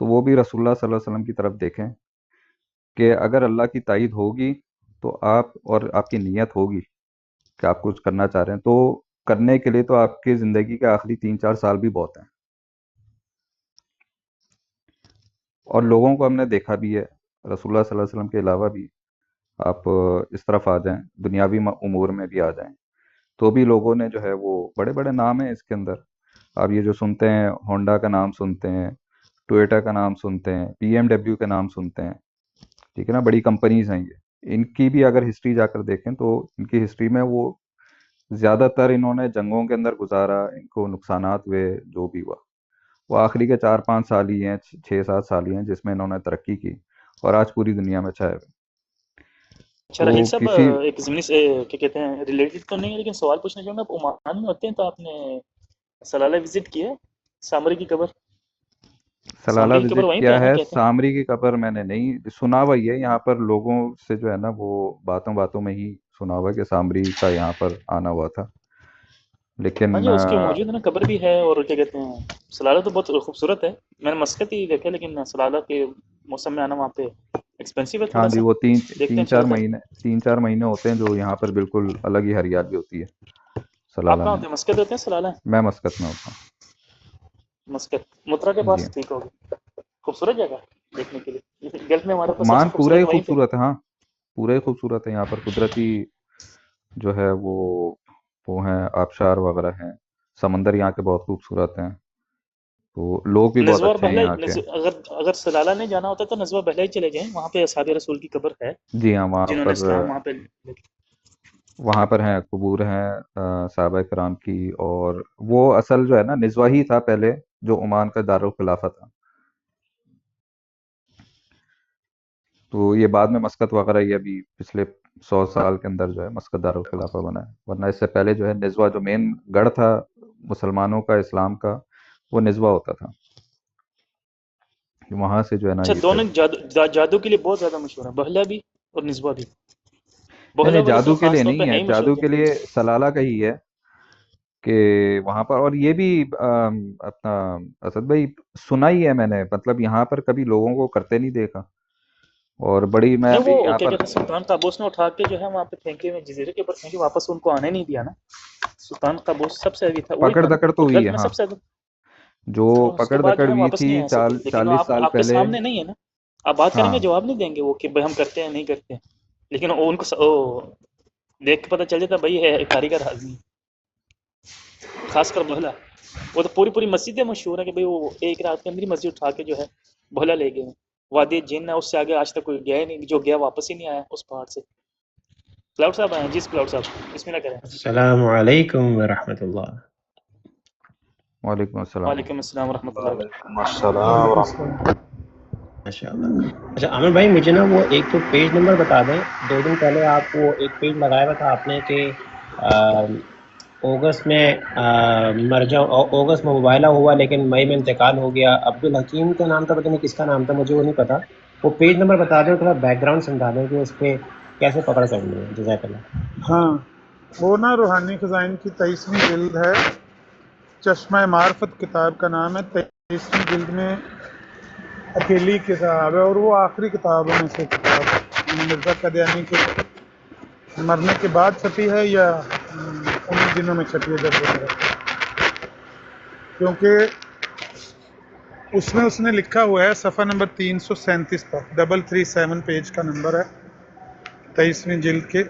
تو وہ بھی رسول اللہ صلی اللہ علیہ وسلم کی طرف دیکھیں کہ اگر اللہ کی تائید ہوگی تو آپ، اور آپ کی نیت ہوگی کہ آپ کچھ کرنا چاہ رہے ہیں، تو کرنے کے لیے تو آپ کی زندگی کے آخری 3-4 سال بھی بہت ہیں۔ اور لوگوں کو ہم نے دیکھا بھی ہے، رسول اللہ صلی اللہ علیہ وسلم کے علاوہ بھی آپ اس طرف آ جائیں، دنیاوی امور میں بھی آ جائیں، تو بھی لوگوں نے جو ہے وہ بڑے بڑے نام ہیں اس کے اندر۔ آپ یہ جو سنتے ہیں، ہونڈا کا نام سنتے ہیں، ٹویوٹا کا نام سنتے ہیں، بی ایم ڈبلیو کا نام سنتے ہیں، ٹھیک ہے نا، بڑی کمپنیز ہیں یہ۔ ان کی بھی اگر ہسٹری جا کر دیکھیں تو ان کی ہسٹری میں وہ زیادہ تر انہوں نے جنگوں کے اندر گزارا، ان کو نقصانات ہوئے، جو بھی ہوا، وہ آخری کے 4-5 سال ہی ہیں، 6-7 سال ہی ہیں جس میں انہوں نے ترقی کی اور آج پوری دنیا میں چھائے ہوئے۔ اچھا رحیل تو صاحب، کسی ایک ضمنی سے کیا کہتے ہیں ریلیٹڈ تو نہیں ہے، لیکن سوال پوچھنا چاہوں گا، آپ عمان میں ہوتے ہیں تو آپ نے سلالہ وزٹ کی ہے؟ سامری کی قبر، سلالہ سامری کی قبر وزٹ وہیں پہ کیا ہے نا ہے، کہتے ہیں؟ سامری کی قبر میں نے نہیں سنا ہوا ہی ہے، یہاں پر لوگوں سے جو ہے نا وہ باتوں باتوں میں ہی سنا ہوا ہے کہ سامری کا یہاں پر آنا ہوا تھا، ہاں لیکن جی، اس کی موجود ہے نا قبر بھی ہے، اور کیا کہتے ہیں سلالہ تو بہت خوبصورت ہے، میں نے مسقط ہی دیکھا، لیکن سلالہ کے موسم میں آنا وہاں پہ ایکسپینسو ہے ہاں تھوڑا جی، سا، وہ دیکھتے ہیں چلو جاتے ہیں۔ 3-4 مہینے ہوتے ہیں جو یہاں پر بالکل الگ ہی ہریالی ہوتی ہے آپ سلالہ کہاں میں۔ ہوتے ہیں؟ مسقط ہوتے ہیں سلالہ؟ میں مسقط میں ہوتا مسقط مترا کے ہوں جی۔ پاس، ٹھیک ہوگی، خوبصورت جگہ دیکھنے کے لیے، گلف میں ہمارے پاس سب عمان سے پورا ہی خوبصورت وہیں پہ۔ خوبصورت ہے، ہاں پورا ہی خوبصورت ہے، یہاں پر قدرتی جو ہے وہ ہیں، آبشار وغیرہ ہیں، سمندر یہاں کے بہت خوبصورت ہیں، تو لوگ بھی بہت نزوہ اور اچھے ہیں بہلا، یہاں کے۔ اگر سلالہ نہیں جانا ہوتا تو نزوہ بہلا ہی چلے جائیں، وہاں پہ اصحاب رسول کی قبر ہے، جی ہاں، وہاں جنہوں نے پر اسلام وہاں پر ہیں، قبور ہیں صحابہ کرام کی، اور وہ اصل جو ہے نا نزوہ ہی تھا پہلے، جو عمان کا دارالخلافہ تھا، تو یہ بعد میں مسقط وغیرہ یہ ابھی پچھلے 100 سال کے اندر جو ہے مسقط دارالخلافہ بنا ہے، ورنہ اس سے پہلے جو ہے نزوہ جو مین گڑھ تھا مسلمانوں کا، اسلام کا، وہ نزوہ ہوتا تھا، وہاں سے جو ہے نا اچھا یہ پھر دونوں جادو کے لیے بہت زیادہ مشہور ہیں، بہلا بھی اور نزوہ بھی۔ نہیں بہلا نہیں، والے تو جادو کے لیے خاص طور پہ نہیں ہیں ہے، ہی مشہور جادو جی۔ کے لیے سلالہ کا ہی ہے کہ وہاں پر، اور یہ بھی اپنا اسد بھائی سنا ہی ہے میں نے، مطلب یہاں پر کبھی لوگوں کو کرتے نہیں دیکھا، اور بڑی میں نہیں ابھی وہ یہاں کیا پر کہتے ہیں سلطان قابوس نے اٹھا کے جو ہے وہاں پہ پھینکے ہوئے جزیرے کے اوپر پھینکے، واپس ان کو آنے نہیں دیا نا، سلطان قابوس سب سے ابھی تھا، وہی پکڑ تھا نا دکڑ تو ہوئی گلف ہے، میں ہاں، سب سے، جو تو اس کے پکڑ بعد دکڑ جو ہے ہوئی واپس تھی نہیں آ سکے، لیکن 40 سال آپ کے پہلے، سامنے نہیں ہے نا، آپ بات کریں ہاں گے جواب نہیں دیں گے وہ کہ بھائی ہم کرتے ہیں نہیں کرتے ہیں، لیکن وہ ان کو دیکھ کے پتہ چل جاتا بھائی ہے کاریگر آدمی، خاص کر بہلا، وہ تو پوری مسجدیں مشہور ہیں کہ بھائی وہ ایک رات کے اندر ہی مسجد اٹھا کے جو ہے بہلا لے گئے ہیں، وادی جن ہے اس سے آگے آج تک کوئی گیا ہی نہیں، جو گیا واپس ہی نہیں آیا اس پہاڑ سے۔ کلاؤڈ صاحب آئے ہیں، جی کلاؤڈ صاحب بسم اللہ کریں۔ السلام علیکم ورحمۃ اللہ۔ وعلیکم السلام وعلیکم السلام ورحمۃ اللہ وبرکاتہ۔ وعلیکم السلام وعلیکم ورحمۃ السلام۔ ماشاء اللہ۔ اچھا عامر بھائی، مجھے نا وہ ایک تو پیج نمبر بتا دیں، 2 دن پہلے آپ وہ ایک پیج لگایا ہوا تھا آپ نے کہ اگست میں اگست میں مباہلہ ہوا لیکن مئی میں انتقال ہو گیا، عبدالحکیم کا نام تھا، پتہ نہیں کس کا نام تھا، مجھے وہ نہیں پتا، وہ پیج نمبر بتا دیں، تھوڑا بیک گراؤنڈ سمجھا دیں کہ اس پہ کیسے پکڑ کرنی ہے، جزاک اللہ۔ ہاں، وہ نا روحانی خزائن کی 23ویں جلد ہے، چشمہ معرفت کتاب کا نام ہے، 23ویں جلد میں اکیلی کتاب ہے، اور وہ آخری کتابوں میں سے کتاب ہے، مرزا قادیانی کے مرنے کے بعد چھپی ہے یا انہیں دنوں میں چھپی ہے جب وہ مرا، کیونکہ اس نے لکھا ہوا ہے صفحہ نمبر 337 پر، 337 پیج کا نمبر ہے 23ویں جلد کے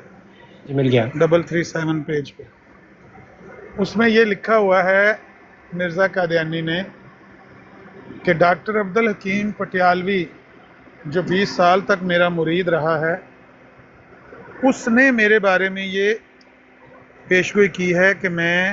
جی مل گیا۔ 337 پیج پہ، اس میں یہ لکھا ہوا ہے مرزا قادیانی نے کہ ڈاکٹر عبدالحکیم پٹیالوی جو 20 سال تک میرا مرید رہا ہے، اس نے میرے بارے میں یہ پیشگوئی کی ہے کہ میں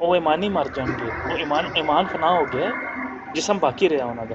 ਉਹ ਇਮਾਨ ਹੀ ਮਰ ਜਾਣਗੇ, ਉਹ ਇਮਾਨ ਫਨਾ ਹੋ ਗਿਆ, ਜਿਸਮ ਬਾਕੀ ਰਿਹਾ ਉਹਨਾਂ ਦਾ।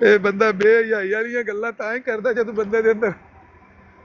ਇਹ ਬੰਦਾ ਬੇਹਯਾਈ ਦੀਆਂ ਗੱਲਾਂ ਤਾਂ ਹੀ ਕਰਦਾ ਜਦੋਂ ਬੰਦੇ ਦੇ ਅੰਦਰ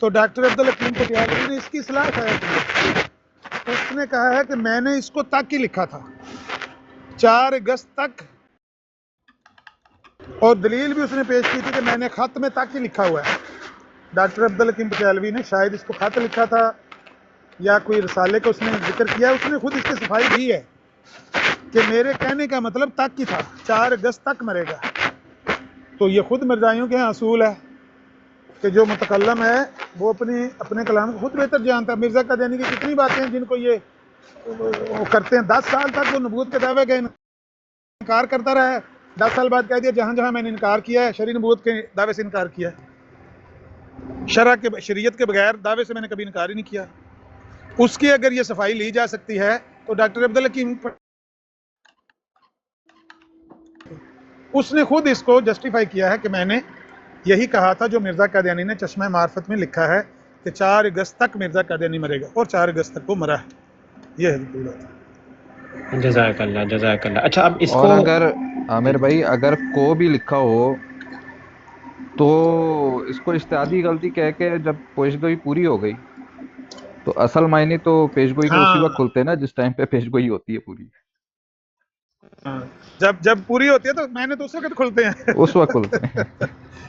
تو ڈاکٹر عبد الحکیم پٹیالوی نے اس کی اصلاح خیر کی. اس نے کہا ہے کہ میں نے اس کو تک ہی لکھا تھا 4 اگست تک, اور دلیل بھی اس نے پیش کی تھی کہ میں نے خط میں تک ہی لکھا ہوا ہے. ڈاکٹر عبد الحکیم پٹیالوی نے شاید اس کو خط لکھا تھا یا کوئی رسالے کا اس نے ذکر کیا, اس نے خود اس کی صفائی دی ہے کہ میرے کہنے کا مطلب تک ہی تھا, 4 اگست تک مرے گا. تو یہ خود مرزائیوں کے اصول ہے کہ جو متکلم ہے وہ اپنے کلام کو خود بہتر جانتا ہے. مرزا قادیانی کی کتنی باتیں ہیں جن کو یہ وہ کرتے ہیں, 10 سال تک وہ نبوت کے دعوے کا انکار کرتا رہا ہے, 10 سال بعد کہہ دیا جہاں جہاں میں نے انکار کیا ہے شرعی نبوت کے دعوے سے انکار کیا ہے, شریعت کے بغیر دعوے سے میں نے کبھی انکار ہی نہیں کیا. اس کی اگر یہ صفائی لی جا سکتی ہے تو ڈاکٹر عبد الحکیم اس نے خود اس کو جسٹیفائی کیا ہے کہ میں نے یہی کہا تھا جو مرزا قادیانی نے چشمہ معرفت میں لکھا ہے کہ 4 اگست تک مرزا قادیانی مرے گا, اور 4 اگست تک وہ مرا ہے. یہ ہے پورا. جزاک اللہ جزاک اللہ. اچھا اب اس کو, اور اگر عامر بھائی اگر کو بھی لکھا ہو تو اس کو اجتہادی غلطی کہہ کے جب پیش گوئی پوری ہو گئی تو اصل معنی تو پیش گوئی کے اسی وقت کھلتے ہیں نا جس ٹائم پہ پیش گوئی ہوتی ہے پوری. جب پوری ہوتی ہے تو میں نے تو اس وقت کھلتے ہیں, اس وقت کھلتے ہیں.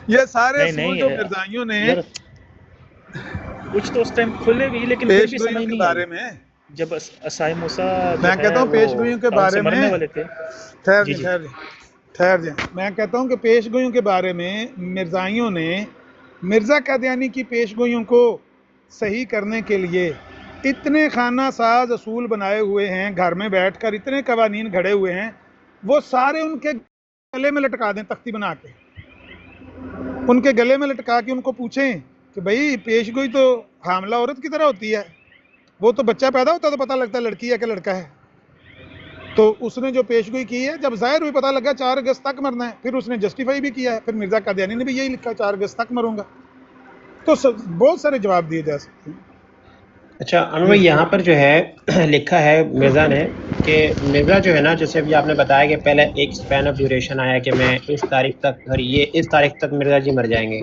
یہ سارے اصول جو مرزائیوں نے کچھ تو اس ٹائم کھلے بھی, لیکن پیش گوئیوں کے بارے میں, جب اسائی موسیٰ میں کہتا ہوں پیش گوئیوں کے بارے میں, ٹھہر جائیں, میں کہتا ہوں کہ پیش گوئیوں کے بارے میں مرزائیوں نے مرزا قادیانی کی پیش گوئیوں کو صحیح کرنے کے لیے اتنے خانہ ساز اصول بنائے ہوئے ہیں, گھر میں بیٹھ کر اتنے قوانین گھڑے ہوئے ہیں, وہ سارے ان کے گلے میں لٹکا دیں تختی بنا کے, ان کے گلے میں لٹکا کے ان کو پوچھیں کہ بھائی پیش گوئی تو حاملہ عورت کی طرح ہوتی ہے, وہ تو بچہ پیدا ہوتا ہے تو پتہ لگتا ہے لڑکی ہے کہ لڑکا ہے. تو اس نے جو پیش گوئی کی ہے جب ظاہر ہوئی پتہ لگا 4 اگست تک مرنا ہے, پھر اس نے جسٹیفائی بھی کیا ہے, پھر مرزا قادیانی نے بھی یہی لکھا 4 اگست تک مروں گا. تو بہت سارے جواب دیے جا سکتے ہیں. اچھا انور بھائی یہاں پر جو ہے لکھا ہے مرزا نے کہ مرزا جو ہے نا, جیسے ابھی آپ نے بتایا کہ پہلے ایک اسپین آف ڈیوریشن آیا کہ میں اس تاریخ تک, یہ اس تاریخ تک مرزا جی مر جائیں گے,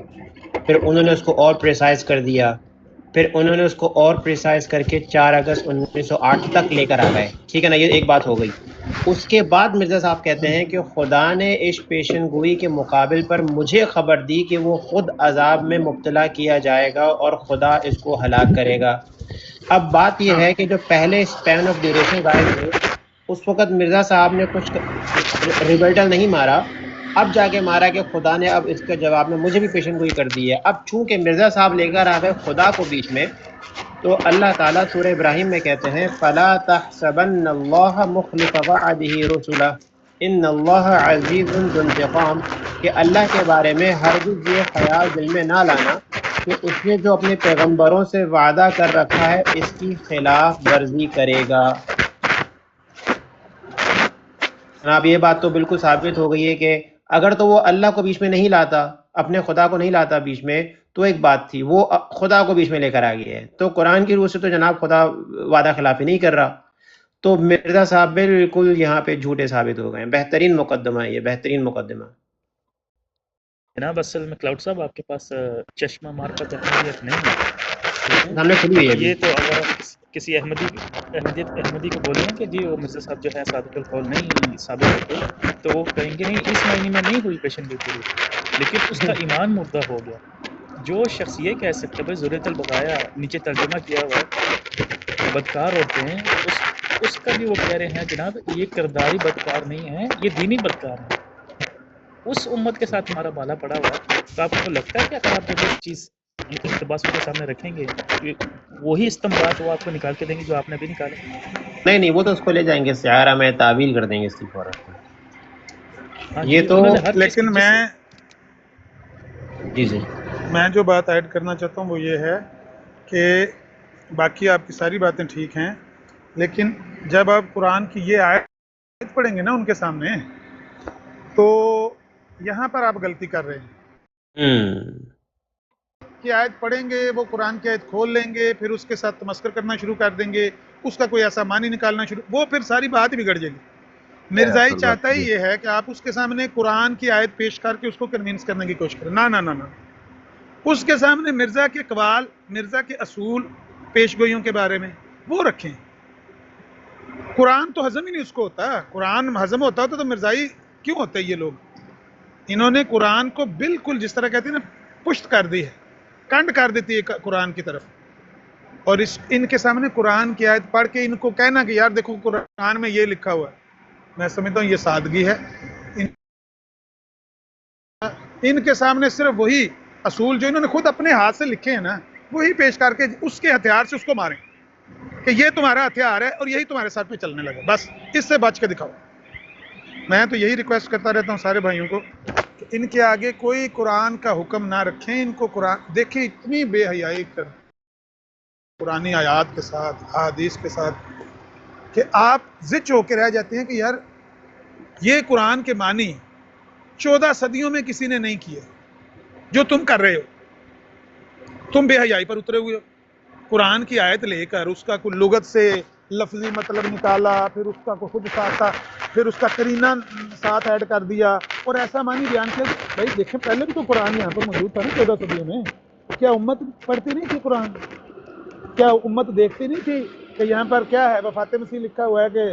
پھر انہوں نے اس کو اور پریسائز کر دیا, پھر انہوں نے اس کو اور پریسائز کر کے 4 اگست 1908 تک لے کر آ گئے, ٹھیک ہے نا, یہ ایک بات ہو گئی. اس کے بعد مرزا صاحب کہتے ہیں کہ خدا نے اس پیشن گوئی کے مقابل پر مجھے خبر دی کہ وہ خود عذاب میں مبتلا کیا جائے گا اور خدا اس کو ہلاک کرے گا. اب بات یہ ہے کہ جو پہلے اسپین آف ڈیوریشن غائب ہوئے اس وقت مرزا صاحب نے کچھ ریبلٹل نہیں مارا, اب جا کے مارا کہ خدا نے اب اس کے جواب میں مجھے بھی پیشن گوئی کر دی ہے. اب چونکہ مرزا صاحب لے کر آ گئے خدا کو بیچ میں, تو اللہ تعالیٰ سورہ ابراہیم میں کہتے ہیں فَلَا تَحْسَبَنَّ اللَّهَ مُخْلِفَ وَعْدِهِ رُسُلَهُ إِنَّ اللَّهَ عَزِيزٌ ذُو انتقام, کہ اللہ کے بارے میں ہرگز یہ خیال دل میں نہ لانا کہ اس نے جو اپنے پیغمبروں سے وعدہ کر رکھا ہے اس کی خلاف ورزی کرے گا. جناب یہ بات تو بالکل ثابت ہو گئی ہے کہ اگر تو وہ اللہ کو بیچ میں نہیں لاتا, اپنے خدا کو نہیں لاتا بیچ میں, تو ایک بات تھی, وہ خدا کو بیچ میں لے کر آ گیا ہے. تو قرآن کی روح سے تو جناب خدا وعدہ خلافی نہیں کر رہا, تو مرزا صاحب بالکل یہاں پہ جھوٹے ثابت ہو گئے ہیں. بہترین مقدمہ ہے یہ, بہترین مقدمہ. جناب اصل میں کلاؤڈ صاحب آپ کے پاس چشمہ معرفت احمدیت نہیں ہے, ہم نے کھلی ہوئی ہے. یہ تو اگر آپ کسی احمدی کو بولیں کہ جی وہ مرزا صاحب جو ہے صادق القول نہیں ثابت ہوتے, تو وہ کہیں گے نہیں اس معنی میں نہیں ہوئی پیشن گوئی پوری, لیکن اس کا ایمان مردہ ہو گیا. جو شخص یہ کہہ سکتا ہے ذریۃ البقایا نیچے ترجمہ کیا ہوا بدکار ہوتے ہیں, اس کا بھی وہ کہہ رہے ہیں جناب یہ کرداری بدکار نہیں ہے, یہ دینی بدکار ہے. اس امت کے ساتھ ہمارا بالا پڑا ہوا ہے. تو آپ کو لگتا ہے کہ اگر آپ جو چیز اقتباس کے سامنے رکھیں گے وہی استنباط وہ آپ کو نکال کے دیں گے جو آپ نے بھی نکالے؟ نہیں وہ تو اس کو لے جائیں گے سیارہ میں تعویل کر دیں گے اس کی فوراً. یہ تو لیکن جی میں جو بات ایڈ کرنا چاہتا ہوں وہ یہ ہے کہ باقی آپ کی ساری باتیں ٹھیک ہیں, لیکن جب آپ قرآن کی یہ آیت پڑھیں گے نا ان کے سامنے, تو یہاں پر آپ غلطی کر رہے ہیں. کہ آیت پڑھیں گے, وہ قرآن کی آیت کھول لیں گے, پھر اس کے ساتھ تمسخر کرنا شروع کر دیں گے, اس کا کوئی ایسا معنی نکالنا شروع, وہ پھر ساری بات بگڑ جائے گی. مرزائی چاہتا ہی یہ ہے کہ آپ اس کے سامنے قرآن کی آیت پیش کر کے اس کو کنوینس کرنے کی کوشش کریں. نہ اس کے سامنے مرزا کے اقوال، مرزا کے اصول، پیش گوئیوں کے بارے میں وہ رکھیں. قرآن تو ہضم ہی نہیں اس کو ہوتا. قرآن ہضم ہوتا تو مرزائی کیوں ہوتے یہ لوگ؟ انہوں نے قرآن کو بالکل جس طرح کہتے ہیں نا پشت کر دی ہے، کنڈ کر دیتی ہے قرآن کی طرف. اور ان کے سامنے قرآن کی آیت پڑھ کے ان کو کہنا کہ یار دیکھو قرآن میں یہ لکھا ہوا ہے، میں سمجھتا ہوں یہ سادگی ہے. ان کے سامنے صرف وہی اصول جو انہوں نے خود اپنے ہاتھ سے لکھے ہیں نا وہی پیش کر کے اس کے ہتھیار سے اس کو ماریں کہ یہ تمہارا ہتھیار ہے اور یہی تمہارے ساتھ میں چلنے لگا، بس اس سے بچ کے دکھاؤ. میں تو یہی ریکویسٹ کرتا رہتا ہوں سارے بھائیوں کو کہ ان کے آگے کوئی قرآن کا حکم نہ رکھیں. ان کو قرآن دیکھیں اتنی بے حیائی کر قرآنی آیات کے ساتھ، احادیث کے ساتھ، کہ آپ زچ ہو کے رہ جاتے ہیں کہ یار یہ قرآن کے معنی 14 صدیوں میں کسی نے نہیں کیے جو تم کر رہے ہو. تم بے حیائی پر اترے ہوئے ہو. قرآن کی آیت لے کر اس کا کوئی لغت سے لفظی مطلب نکالا، پھر اس کا خود ساتھا، پھر اس کا قرینہ ساتھ ایڈ کر دیا اور ایسا معنی بیان کیا. بھائی دیکھیں پہلے بھی تو قرآن یہاں پر موجود تھا نا 14 صدیوں میں. کیا امت پڑھتی نہیں تھی قرآن؟ کیا امت دیکھتی نہیں تھی کہ یہاں پر کیا ہے؟ وفات مسیح لکھا ہوا ہے کہ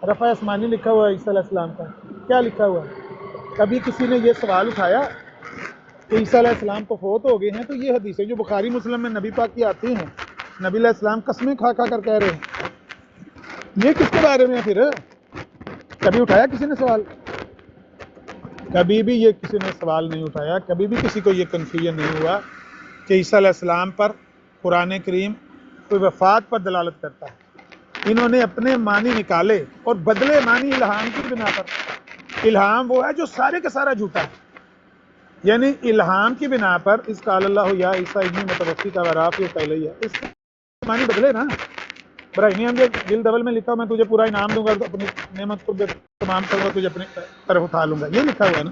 رفع آسمانی لکھا ہوا ہے عیسیٰ علیہ السلام کا. کیا لکھا ہوا ہے؟ کبھی کسی نے یہ سوال اٹھایا کہ عیسیٰ علیہ السلام کو فوت ہو گئے ہیں؟ تو یہ حدیثیں جو بخاری مسلم میں نبی پاک کی آتی ہیں، نبی علیہ السلام قسمیں کھا کھا کر کہہ رہے ہیں، یہ کس کے بارے میں ہے پھر؟ کبھی اٹھایا کسی نے سوال؟ کبھی بھی یہ کسی نے سوال نہیں اٹھایا. کبھی بھی کسی کو یہ کنفیوژن نہیں ہوا کہ عیسیٰ علیہ السلام پر قرآن کریم کوئی وفات پر دلالت کرتا ہے. انہوں نے اپنے معنی نکالے اور بدلے معنی الہام کی بنا پر. الہام وہ ہے جو سارے کا سارا جھوٹا ہے. یعنی الہام کی بنا پر اس قال اللہ یا عیسیٰ ابن متوفی کا وراف یہ پہلے ہی ہے، اس کے معنی بدلے نا. ابراہیمی ہم دل دول میں لکھا میں تجھے پورا انعام دوں گا، اپنی نعمت کو تمام کروں گا، تجھے اپنی طرف اٹھا لوں گا، یہ لکھا ہوا ہے نا.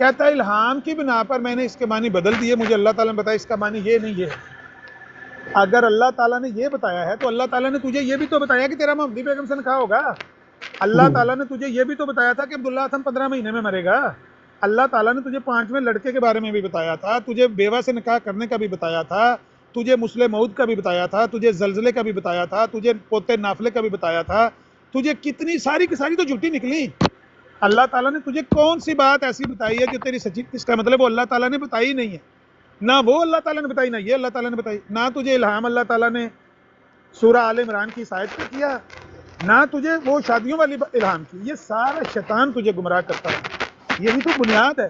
کہتا ہے الہام کی بنا پر میں نے اس کے معنی بدل دیے، مجھے اللہ تعالیٰ نے بتایا اس کا معنی یہ نہیں یہ ہے. اگر اللہ تعالیٰ نے یہ بتایا ہے تو اللہ تعالیٰ نے تجھے یہ بھی تو بتایا کہ تیرا محمدی بیگم سے نکاح ہوگا. اللہ تعالیٰ نے تجھے یہ بھی تو بتایا تھا کہ عبداللہ اتم 15 مہینے میں مرے گا. اللہ تعالیٰ نے تجھے 5ویں لڑکے کے بارے میں بھی بتایا تھا، تجھے بیوہ سے نکاح کرنے کا بھی بتایا تھا، تجھے مسلم موت کا بھی بتایا تھا، تجھے زلزلے کا بھی بتایا تھا، تجھے پوتے نافلے کا بھی بتایا تھا. تجھے کتنی ساری کی ساری تو جھوٹی نکلی. اللہ تعالیٰ نے تجھے کون سی بات ایسی بتائی ہے جو تیری سچی؟ اس کا مطلب وہ اللہ تعالیٰ نے بتائی نہیں ہے. نہ وہ اللہ تعالیٰ نے بتائی، نہ یہ اللہ تعالیٰ نے بتائی. نہ تجھے الہام اللہ تعالیٰ نے سورہ آل عمران کی آیت پہ کیا، نہ تجھے وہ شادیوں والی الہام کی. یہ سارا شیطان تجھے گمراہ کرتا ہے. یہی تو بنیاد ہے.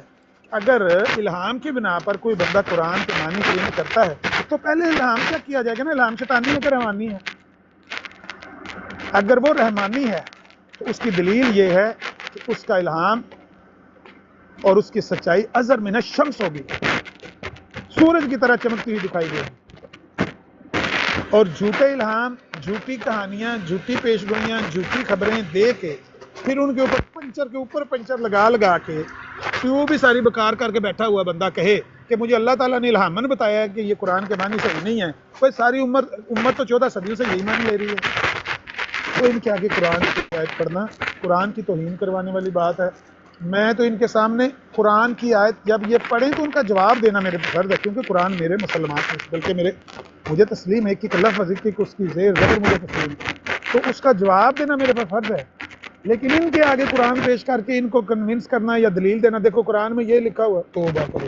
اگر الہام کی بنا پر کوئی بندہ قرآن کے معنی کے لیے کرتا ہے تو پہلے الہام کیا کیا جائے گا نا؟ الہام شیطانی ہے کہ رحمانی ہے؟ اگر وہ رحمانی ہے تو اس کی دلیل یہ ہے کہ اس کا الہام اور اس کی سچائی ازر من الشمس ہوگی، سورج کی طرح چمکتی ہوئی دکھائی دے گی. اور جھوٹے الہام، جھوٹی کہانیاں، جھوٹی پیش گوئیاں، جھوٹی خبریں دے کے پھر ان کے اوپر پنچر کے اوپر پنچر لگا لگا کے وہ بھی ساری بکار کر کے بیٹھا ہوا بندہ کہے کہ مجھے اللہ تعالیٰ نے الہامن بتایا ہے کہ یہ قرآن کے معنی صحیح نہیں ہے. کوئی ساری امت تو 14 صدیوں سے یہی معنی لے رہی ہے. تو ان کے آگے قرآن کی آیت پڑھنا قرآن کی توہین کروانے والی بات ہے. میں تو ان کے سامنے قرآن کی آیت جب یہ پڑھیں تو ان کا جواب دینا میرے فرض ہے، کیونکہ قرآن میرے مسلمان ہے، بلکہ مجھے تسلیم ہے کہ لفظ کی اس کی زیر زبر مجھے تسلیم ہے، تو اس کا جواب دینا میرے پر فرض ہے. لیکن ان کے آگے قرآن پیش کر کے ان کو کنونس کرنا یا دلیل دینا، دیکھو قرآن میں یہ لکھا ہوا، توبہ کرو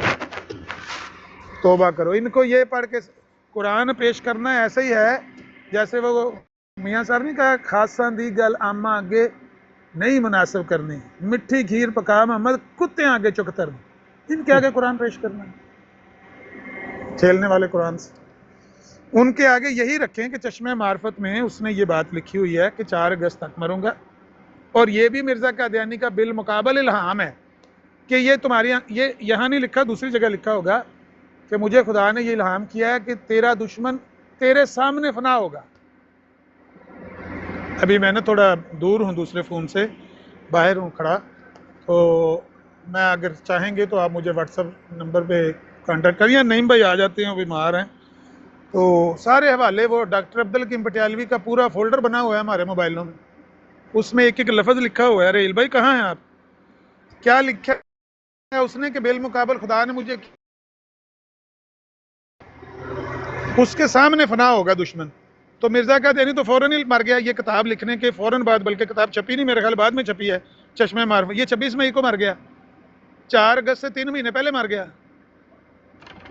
توبہ کرو. ان کو یہ پڑھ کے قرآن پیش کرنا ایسے ہی ہے جیسے وہ میاں صاحب نے کہا خاصاں دی گل آما آگے نہیں مناسب کرنی، مٹھی کھیر پکا محمد کتے آگے چکتر. ان کے آگے قرآن پیش کرنا کھیلنے والے قرآن سے. ان کے آگے یہی رکھیں کہ چشمہ معرفت میں اس نے یہ بات لکھی ہوئی ہے کہ 4 اگست تک مروں گا، اور یہ بھی مرزا قادیانی کا بالمقابل الہام ہے کہ یہ تمہاری یہ یہاں نہیں لکھا، دوسری جگہ لکھا ہوگا کہ مجھے خدا نے یہ الہام کیا ہے کہ تیرا دشمن تیرے سامنے فنا ہوگا. ابھی میں نے تھوڑا دور ہوں دوسرے فون سے، باہر ہوں کھڑا، تو میں اگر چاہیں گے تو آپ مجھے واٹس ایپ نمبر پہ کانٹیکٹ کریے. نعیم بھائی آ جاتے ہیں، بیمار ہیں، تو سارے حوالے وہ ڈاکٹر عبدالحکیم پٹیالوی کا پورا فولڈر بنا ہوا ہے ہمارے موبائلوں میں، اس میں ایک ایک لفظ لکھا ہوا ہے. ریل بھائی کہاں ہیں آپ؟ کیا لکھا ہے اس نے کہ بالمقابل خدا نے مجھے اس کے سامنے فنا ہوگا دشمن. تو مرزا کا دینی تو فوراً ہی مر گیا. یہ کتاب لکھنے کے فوراً بعد، بلکہ کتاب چھپی نہیں، میرے خیال بعد میں چھپی ہے، چشمہ معرفت. یہ 26 مئی کو مر گیا، 4 اگست سے 3 مہینے پہلے مر گیا.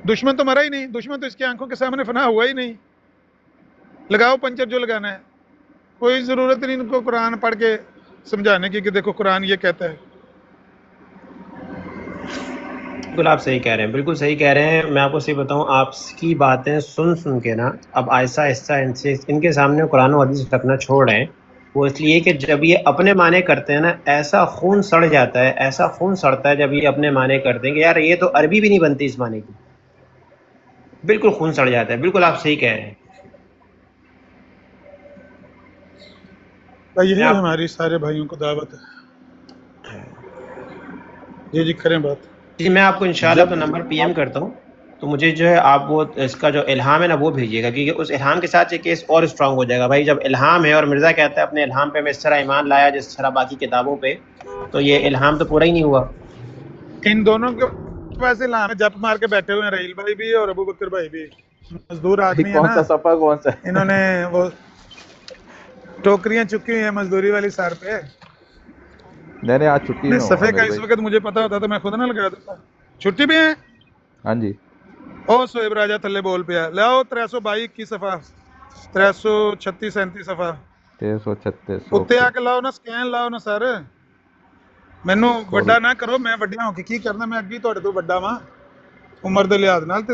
دشمن تو مرا ہی نہیں، دشمن تو اس کی آنکھوں کے سامنے فنا ہوا ہی نہیں. لگاؤ پنچر جو لگانا ہے. کوئی ضرورت نہیں ان کو قرآن پڑھ کے سمجھانے کی کہ دیکھو قرآن یہ کہتا ہے. بالکل آپ صحیح کہہ رہے ہیں، بالکل صحیح کہہ رہے ہیں. میں آپ کو صحیح بتاؤں، آپ کی باتیں سن کے نا اب آہستہ آہستہ ان کے سامنے قرآن و حدیث رکھنا چھوڑ رہے ہیں. وہ اس لیے کہ جب یہ اپنے معنی کرتے ہیں نا، ایسا خون سڑ جاتا ہے، ایسا خون سڑتا ہے جب یہ اپنے معنی کرتے ہیں کہ یار یہ تو عربی بھی نہیں بنتی اس معنی کی. بالکل خون سڑ جاتا ہے. بالکل آپ صحیح کہہ رہے ہیں. یہی میں آپ ہماری سارے بھائیوں کو دعوت ہے. جی کریں بات. جی میں آپ کو انشاءاللہ جب تو نمبر پی ایم کرتا ہوں، تو مجھے جو ہے آپ وہ اس کا جو الہام ہے نا وہ بھیجیے گا، کیونکہ اس الہام کے ساتھ یہ کیس اور اسٹرانگ ہو جائے گا. بھائی جب الہام ہے اور مرزا کہتا ہے اپنے الہام پہ میں اس طرح ایمان لایا جس طرح باقی کتابوں پہ، تو یہ الہام تو پورا ہی نہیں ہوا. ان دونوں کے پاس الہام ہے، جپ مار کے بیٹھے ہوئے ہیں رحیل بھائی بھی اور ابو بکر بھائی بھی. مزدور آدمی ہے کون نا، سا صفحہ کون سا ہے؟ انہوں نے وہ ٹوکریاں چکی ہوئی ہیں مزدوری والی سار پہ. نہیں آج چھٹی نہیں میں ہوں صفحے کا عامر اس بھائی. وقت مجھے پتا ہوتا تو میں خود نہ لگا دیتا. چھٹی بھی ہے. ہاں جی. او سویب راجہ تھلے بول پیا لاؤ 322 کی صفحہ، 336 37 صفحہ 336 اتنے اوکے. آ کے لاؤ نا، سکین لاؤ نا سر. مینوں کوئی ਵੱਡਾ ਨਾ ਕਰੋ, ਮੈਂ ਵੱਡਿਆਂ ਹੋ ਕੇ ਕੀ ਕਰਨਾ, ਮੈਂ ਅੱਗੇ ਤੁਹਾਡੇ ਤੋਂ ਵੱਡਾ ਵਾਂ ਉਮਰ ਦੇ ਲਿਹਾਜ਼ ਨਾਲ, ਤੇ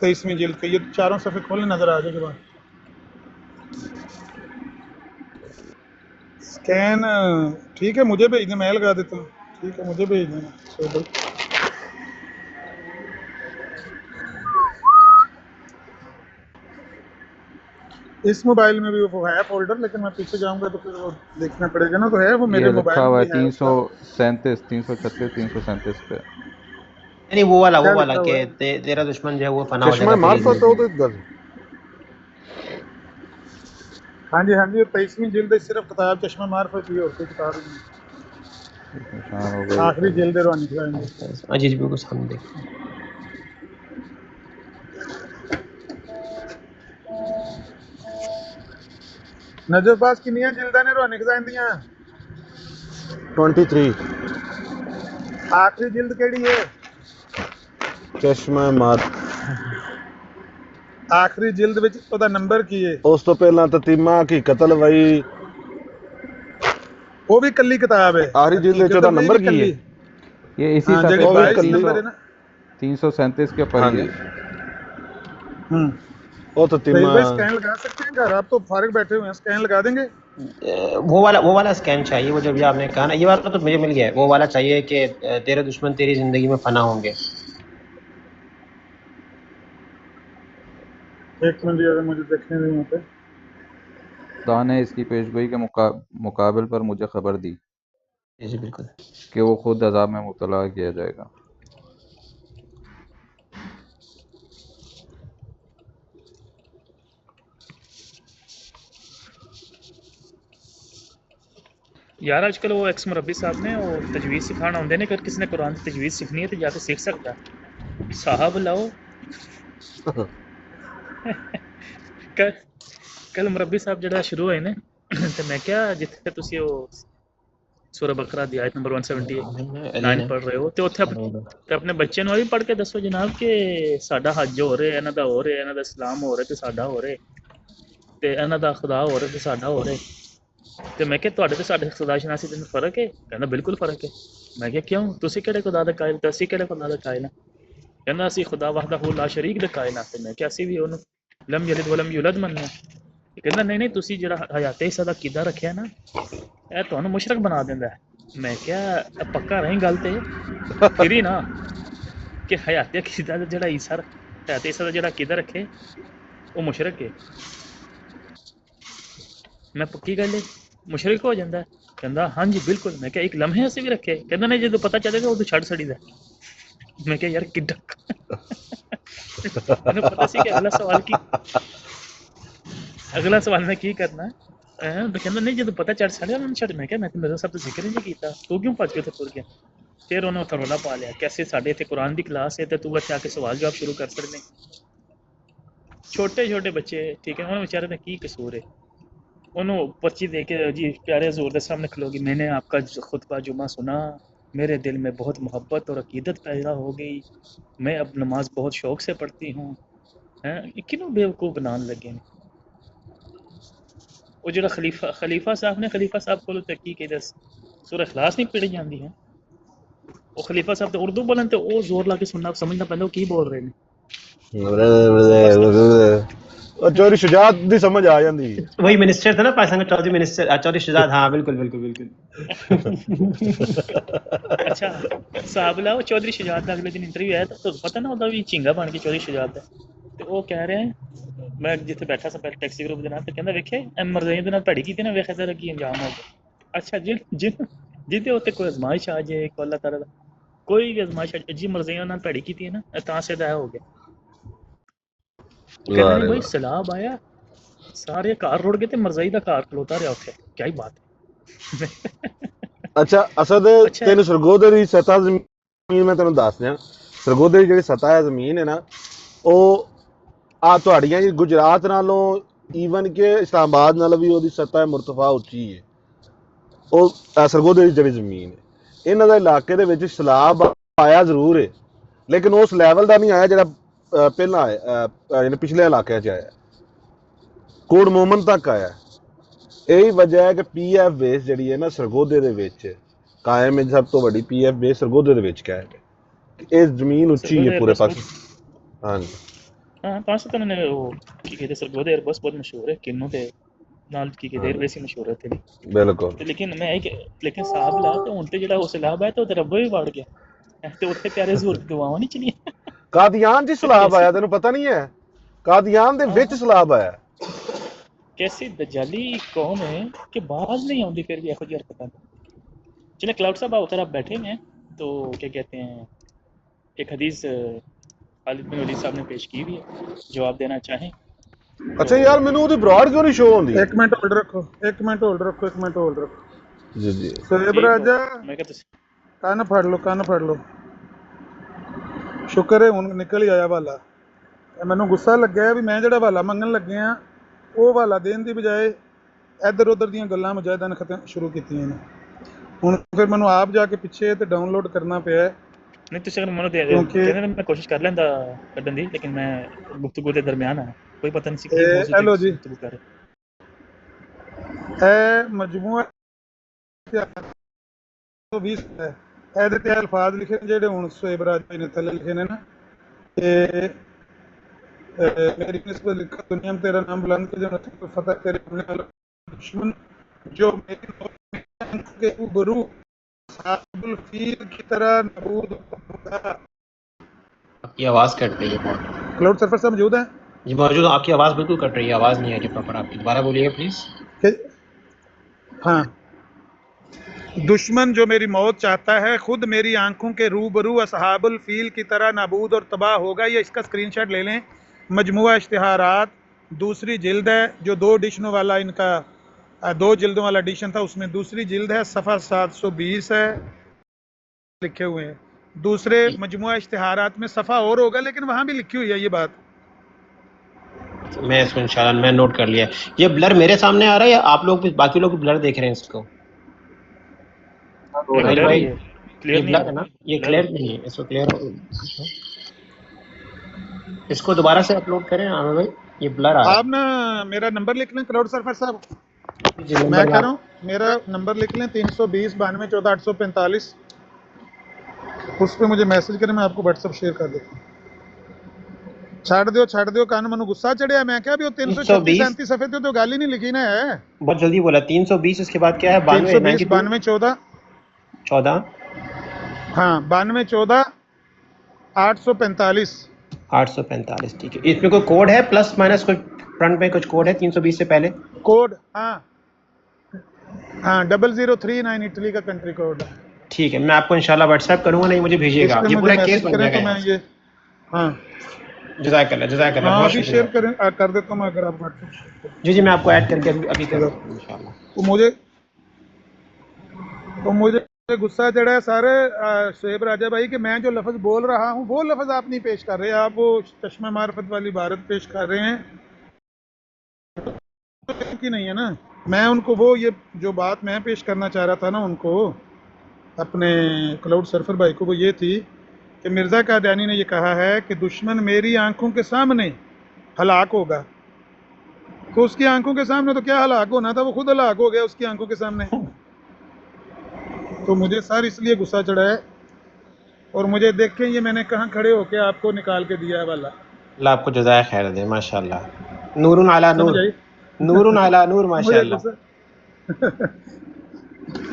23ویں جلد کے یہ چاروں صفحے کھولنے نظر آ جائے گا. اسکین ٹھیک ہے، مجھے بھیج دیں، میں لگا دیتا ہوں. ٹھیک ہے مجھے بھیج دیں سویب بھائی. اس موبائل میں بھی وہ ہے فولڈر، لیکن میں پیچھے جاؤں گا تو پھر وہ دیکھنا پڑے گا نا. تو ہے وہ میرے یہ موبائل لکھا میں ہوا ہے بھی ہے اس کا. 337 336 337 پہ. یعنی وہ کیا والا لکھا ہوا کہ ہے؟ تیرا دشمن جو ہے وہ فنا ہو جائے چشمہ گا تیری معرفت ہے زندگی میں. وہ گل. ہاں جی ہاں جی، 23ویں جلد ہے، صرف کتاب چشمہ معرفت کی، اور کوئی کتاب نہیں. ایک نشان ہو گئی آخری پھر. جلد ہے روحانی کلائم کی. جی جی بالکل سامنے دیکھیں. نجف پاس کنیاں جلداں نے روحانی کلائم دیاں؟ 23 آخری جلد کیڑی ہے؟ چشمہ مار. آخری جلد وچ اودا نمبر کی ہے؟ اس تو پہلا تتیمہ کی قتل وئی وہ بھی کلی کتاب ہے. آخری جلد حقیقت چودہ وہی نمبر بھی کی ہے. کلی. یہ اسی ہاں صفحے جڑی وہ پر بھی ہے 22 کلی. نمبر ہے نا. 337 کے پر ہاں ہی جی، ہے. وہ رحیل تتیمہ. بھائی سکین لگا سکتے ہیں گھر؟ آپ تو فارغ بیٹھے ہوئے ہیں، سکین لگا دیں گے؟ وہ والا اسکین چاہیے، وہ جو بھی آپ نے کہا نا، یہ والا تو مجھے مل گیا ہے. وہ والا چاہیے کہ تیرے دشمن تیری زندگی میں فنا ہوں گے. ایک منٹ اگر مجھے دیکھنے دیں یہاں پہ. خدا نے اس کی پیشگوئی کے مقابل پر مجھے خبر دی جی جی بالکل. کہ وہ خود عذاب میں مبتلا کیا جائے گا. یار آج کل وہ ایکس مربی صاحب نے وہ تجویز سکھانا آتے نے، اگر کسی نے قرآن کی تجویز سیکھنی ہے تو جا کے سیکھ سکتا ہے. صاحب لاؤ. کل مربی صاحب جڑا شروع ہوئے نا، تو میں کیا جتنے تسی وہ سورہ بقرہ دی آیت نمبر 179 پڑھ رہے ہو، تو اتنے اپنے بچے نو بھی پڑھ کے دسو جناب کہ ساڈا حج ہو رہا ہے، انہاں دا ہو رہا ہے، انہاں دا اسلام ہو رہا ہے تے ساڈا ہو رہا ہے، تے انہاں دا خدا ہو رہا ہے تے ساڈا ہو رہا ہے. تے میں کہ تواڈے تے ساڈے خدا شناسی دے فرق ہے؟ کہنا بالکل فرق ہے. میں کہ کیوں؟ تسی کہڑے خدا دے قائل تے اسی کہڑے خدا دے قائل ہیں؟ کہنا اسی خدا وحدہ لا شریک دے قائل ہیں. تے میں کہ اسی بھی اونوں لم یلد ولم یولد مننا. کہنا نہیں تسی جڑا حیات عیسی دا عقیدہ رکھیا نا، اے تانوں مشرک بنا دیندا ہے. میں کیا پکا رہی گل تے پھر ہی نا کہ حیات عقیدہ دا جڑا عیسی حیات عیسی دا جڑا عقیدہ رکھے وہ مشرک ہے. میں پکی گل ہے مشرک ہو جاتا ہے. کہندا ہاں جی بالکل. میں کہ ایک لمحے اسے بھی رکھے. کہندا نہیں جدوں پتہ چلے گا ادوں چھڑ چھڑی دا. میں کہ یار کڈا مینوں پتہ سی کہ اگلا سوال میں کی کرنا ہے. تو ਕਹਿੰਦਾ ਨਹੀਂ ਜਦੋਂ ਪਤਾ ਚੜ ਸਾਲਿਆ ਉਹਨਾਂ ਨੂੰ ਛੱਡ ਮੈਂ ਕਿਹਾ ਮੈਂ ਤੇ ਮੇਰੇ ਸਭ ਤੋਂ ਜ਼ਿਕਰ ਹੀ ਨਹੀਂ ਕੀਤਾ ਤੂੰ ਕਿਉਂ ਭੱਜ ਕੇ ਉੱਥੇ ਤੁਰ ਗਿਆ ਫਿਰ ਉਹਨੇ ਉੱਥੇ ਰੌਲਾ ਪਾ ਲਿਆ ਕੈਸੇ ਸਾਡੇ ਇੱਥੇ ਕੁਰਾਨ ਦੀ ਕਲਾਸ ਹੈ ਤੇ ਤੂੰ ਇੱਥੇ ਆ ਕੇ ਸਵਾਲ ਜਵਾਬ ਸ਼ੁਰੂ ਕਰ ਸਕਦੇ ਛੋਟੇ ਛੋਟੇ ਬੱਚੇ ਠੀਕ ਹੈ ਉਹਨਾਂ ਵਿਚਾਰੇ ਦਾ ਕੀ ਕਸੂਰ ਹੈ انہوں پرچی دے کے جی پیارے حضور کے سامنے کھلوگی میں نے آپ کا خطبہ جمعہ سنا میرے دل میں بہت محبت اور عقیدت پیدا ہو گئی میں اب نماز بہت شوق سے پڑھتی ہوں کیوں بیوقوف بنان لگے وہ جڑا خلیفہ صاحب نے خلیفہ صاحب کو تحقیق ہے دس سورہ اخلاص نہیں پڑھی جاندی ہے وہ خلیفہ صاحب تو اردو بولن تے او زور لا کے سننا سمجھنا پہندا وہ کی بول رہے ہیں اور چوری شجاعت دی سمجھ آ جاندی وہی منسٹر تھا نا پاکستان کا چودھری منسٹر چودھری شجاعت ہاں بالکل بالکل بالکل اچھا صاحب لا چودھری شجاعت کا اگلے دن انٹرویو آیا تو پتہ نہ ہوتا بھی چنگا بن کے چودھری شجاعت ہے تو وہ کہہ رہے ہیں میں جتنے بیٹھا سا پہلے ٹیکسی گروپ جناب تو کہندا ویکھے مرزائی دے نال بھڑی کیتی نا ویکھے ذرا کی انجام ہو گیا اچھا جدے اوتے کوئی ازمائش آ جائے کو اللہ تعالی کوئی بھی ازمائش آ جی مرزائی نال بھڑی کیتی ہے نا تا سے دا ہو گیا کہنے نہیں بھائی سیلاب آیا سارے کار روڑ گئے تے مرزائی دا کار کھلوتا رہا اوتھے کیا ہی بات ہے اچھا اسد تین سرگودے دی سطح زمین میں تینوں دس دیاں سرگودے دی جڑی سطح ہے زمین ہے نا او آ تہاڈیاں جی گجرات نالوں ایون کہ اسلام آباد نال بھی اودی سطح مرتفع اونچی ہے او سرگودے دی جڑی زمین ہے انہاں دے علاقے دے وچ سیلاب آیا ضرور ہے لیکن اس لیول دا نہیں آیا جڑا پہلا آیا یعنی پچھلے علاقے چ آیا کوڑ مومن تک آیا یہی وجہ ہے کہ پی ایف بیس جڑی ہے نا سرگودے دے وچ قائم ہے سب تو بڑی پی ایف بیس سرگودے دے وچ قائم ہے یہ زمین اونچی ہے پورے پاکستان ہاں جی ہاں پاکستان نے وہ کی کہتے سرگودے ایئر بس بہت مشہور ہے کنوں تے نال کی کہتے ایئر بیس ہی مشہور ہے تھے بالکل لیکن میں لیکن صاحب لا تو ہن تے جڑا وہ سیلاب ہے تو رب بھی وڑ گیا تے اوتھے پیارے حضور کی دعاواں نہیں چلیاں قادیان جی سیلاب آیا تینوں پتہ نہیں ہے قادیان دے وچ سیلاب آیا کیسی دجالی قوم ہے کہ باز نہیں آتی پھر بھی ایسا جی حرکتیں چلے کلاؤڈ صاحب ادھر آپ بیٹھے ہیں تو کیا کہتے ہیں ایک حدیث خالد بن ولید صاحب نے پیش کی بھی ہے جواب دینا چاہیں اچھا یار مینوں اودی براڈ کیوں نہیں شو ہوندی ایک منٹ ہولڈ رکھو ایک منٹ ہولڈ رکھو جی جی سہیب راجا میں کہتا کان پھڑ لو شکر ہے ہن نکل ہی آیا والا مینوں غصہ لگا بھی میں جڑا والا منگن لگے ہاں وہ والا دین دی بجائے ادھر ادھر دیاں گلاں مجاہدہ نے ختم شروع کیتیاں نے ہن پھر مینوں آپ جا کے پیچھے تے ڈاؤن لوڈ کرنا پیا نہیں تو اگر منو دے میں کوشش کر لیندا کڈن دی لیکن میں گفتگو دے درمیان ہاں کوئی پتہ نہیں سی کی موضوع ہیلو جی گفتگو کر رہے اے مجموعہ 120 ہے ਇਹਦੇ ਤੇ ਅਲਫਾਜ਼ ਲਿਖੇ ਨੇ ਜਿਹੜੇ ਹੁਣ ਸੋਇਬ ਰਾਜ ਭਾਈ ਨੇ ਥੱਲੇ ਲਿਖੇ ਨੇ ਨਾ ਤੇ میری نسبت لکھا دنیا میں تیرا نام بلند کے جو فتح تیرے حملے والا دشمن جو میری کے برو صاحب الفیل کی طرح نبود آپ کی آواز کٹ رہی ہے بہت کلاؤڈ سرفر صاحب موجود ہیں جی موجود آپ کی آواز بالکل کٹ رہی ہے آواز نہیں آ رہی پراپر آپ کی دوبارہ بولیے پلیز ہاں دشمن جو میری موت چاہتا ہے خود میری آنکھوں کے روبرو اصحاب الفیل کی طرح نابود اور تباہ ہوگا یہ اس کا اسکرین شاٹ لے لیں مجموعہ اشتہارات دوسری جلد ہے جو 2 ایڈیشنوں والا ان کا 2 جلدوں والا ایڈیشن تھا اس میں دوسری جلد ہے صفحہ 720 ہے لکھے ہوئے ہیں دوسرے مجموعہ اشتہارات میں صفحہ اور ہوگا لیکن وہاں بھی لکھی ہوئی ہے یہ بات میں اس کو انشاءاللہ میں نوٹ کر لیا یہ بلر میرے سامنے آ رہا ہے یا آپ لوگ باقی لوگ بلر دیکھ رہے ہیں اس کو یہ بلر ہے نا یہ کلیئر نہیں ہے اس کو کلیئر اس کو دوبارہ سے اپلوڈ کریں عامر بھائی یہ بلر آ رہا ہے آپ نا میرا نمبر لکھ لیں کلاؤڈ سرفر صاحب میں کہہ رہا ہوں میرا نمبر لکھ لیں 320 92 14 845 اس پہ مجھے میسج کریں میں آپ کو واٹس ایپ شیئر کر دیتا ہوں چھڑ دیو کان منو غصہ چڑھیا میں کہا بھی 336 37 صفحے تو گل ہی نہیں لکھی نا ہے بہت جلدی بولا 320 اس کے بعد کیا ہے 320 92 14 ہاں 92 14 845 ٹھیک ہے اس میں کوئی کوڈ ہے پلس مائنس کوئی فرنٹ میں کچھ کوڈ ہے 320 سے پہلے کوڈ ہاں 0039 اٹلی کا کنٹری کوڈ ہے ٹھیک ہے میں آپ کو انشاءاللہ واٹس ایپ کروں گا نہیں مجھے بھیجیے گا یہ پورا کیس بن جائے گا ہاں جزاک اللہ ہاں بہت ابھی شکریہ. شیئر کریں کر دیتا ہوں اگر آپ WhatsApp جی میں آپ کو ایڈ کر کے ابھی کر دوں انشاءاللہ. تو مجھے غصہ چڑھا ہے سارے شعیب راجہ بھائی کہ میں جو لفظ بول رہا ہوں وہ لفظ آپ نہیں پیش کر رہے, آپ وہ چشمہ معرفت والی عبارت پیش کر رہے ہیں کی نہیں ہے نا. میں ان کو وہ یہ جو بات میں پیش کرنا چاہ رہا تھا نا ان کو, اپنے کلاؤڈ سرفر بھائی کو, وہ یہ تھی کہ مرزا قادیانی نے یہ کہا ہے کہ دشمن میری آنکھوں کے سامنے ہلاک ہوگا. تو اس کی آنکھوں کے سامنے تو کیا ہلاک ہونا تھا, وہ خود ہلاک ہو گیا اس کی آنکھوں کے سامنے. تو مجھے سر اس لیے غصہ چڑھا ہے, اور مجھے دیکھیں یہ میں نے کہاں کھڑے ہو کے آپ کو نکال کے دیا ہے والا. اللہ آپ کو جزائے خیر دے ماشاءاللہ. نور علی نور, سمجھ آئی نور علی نور مجھے ماشاءاللہ. غصہ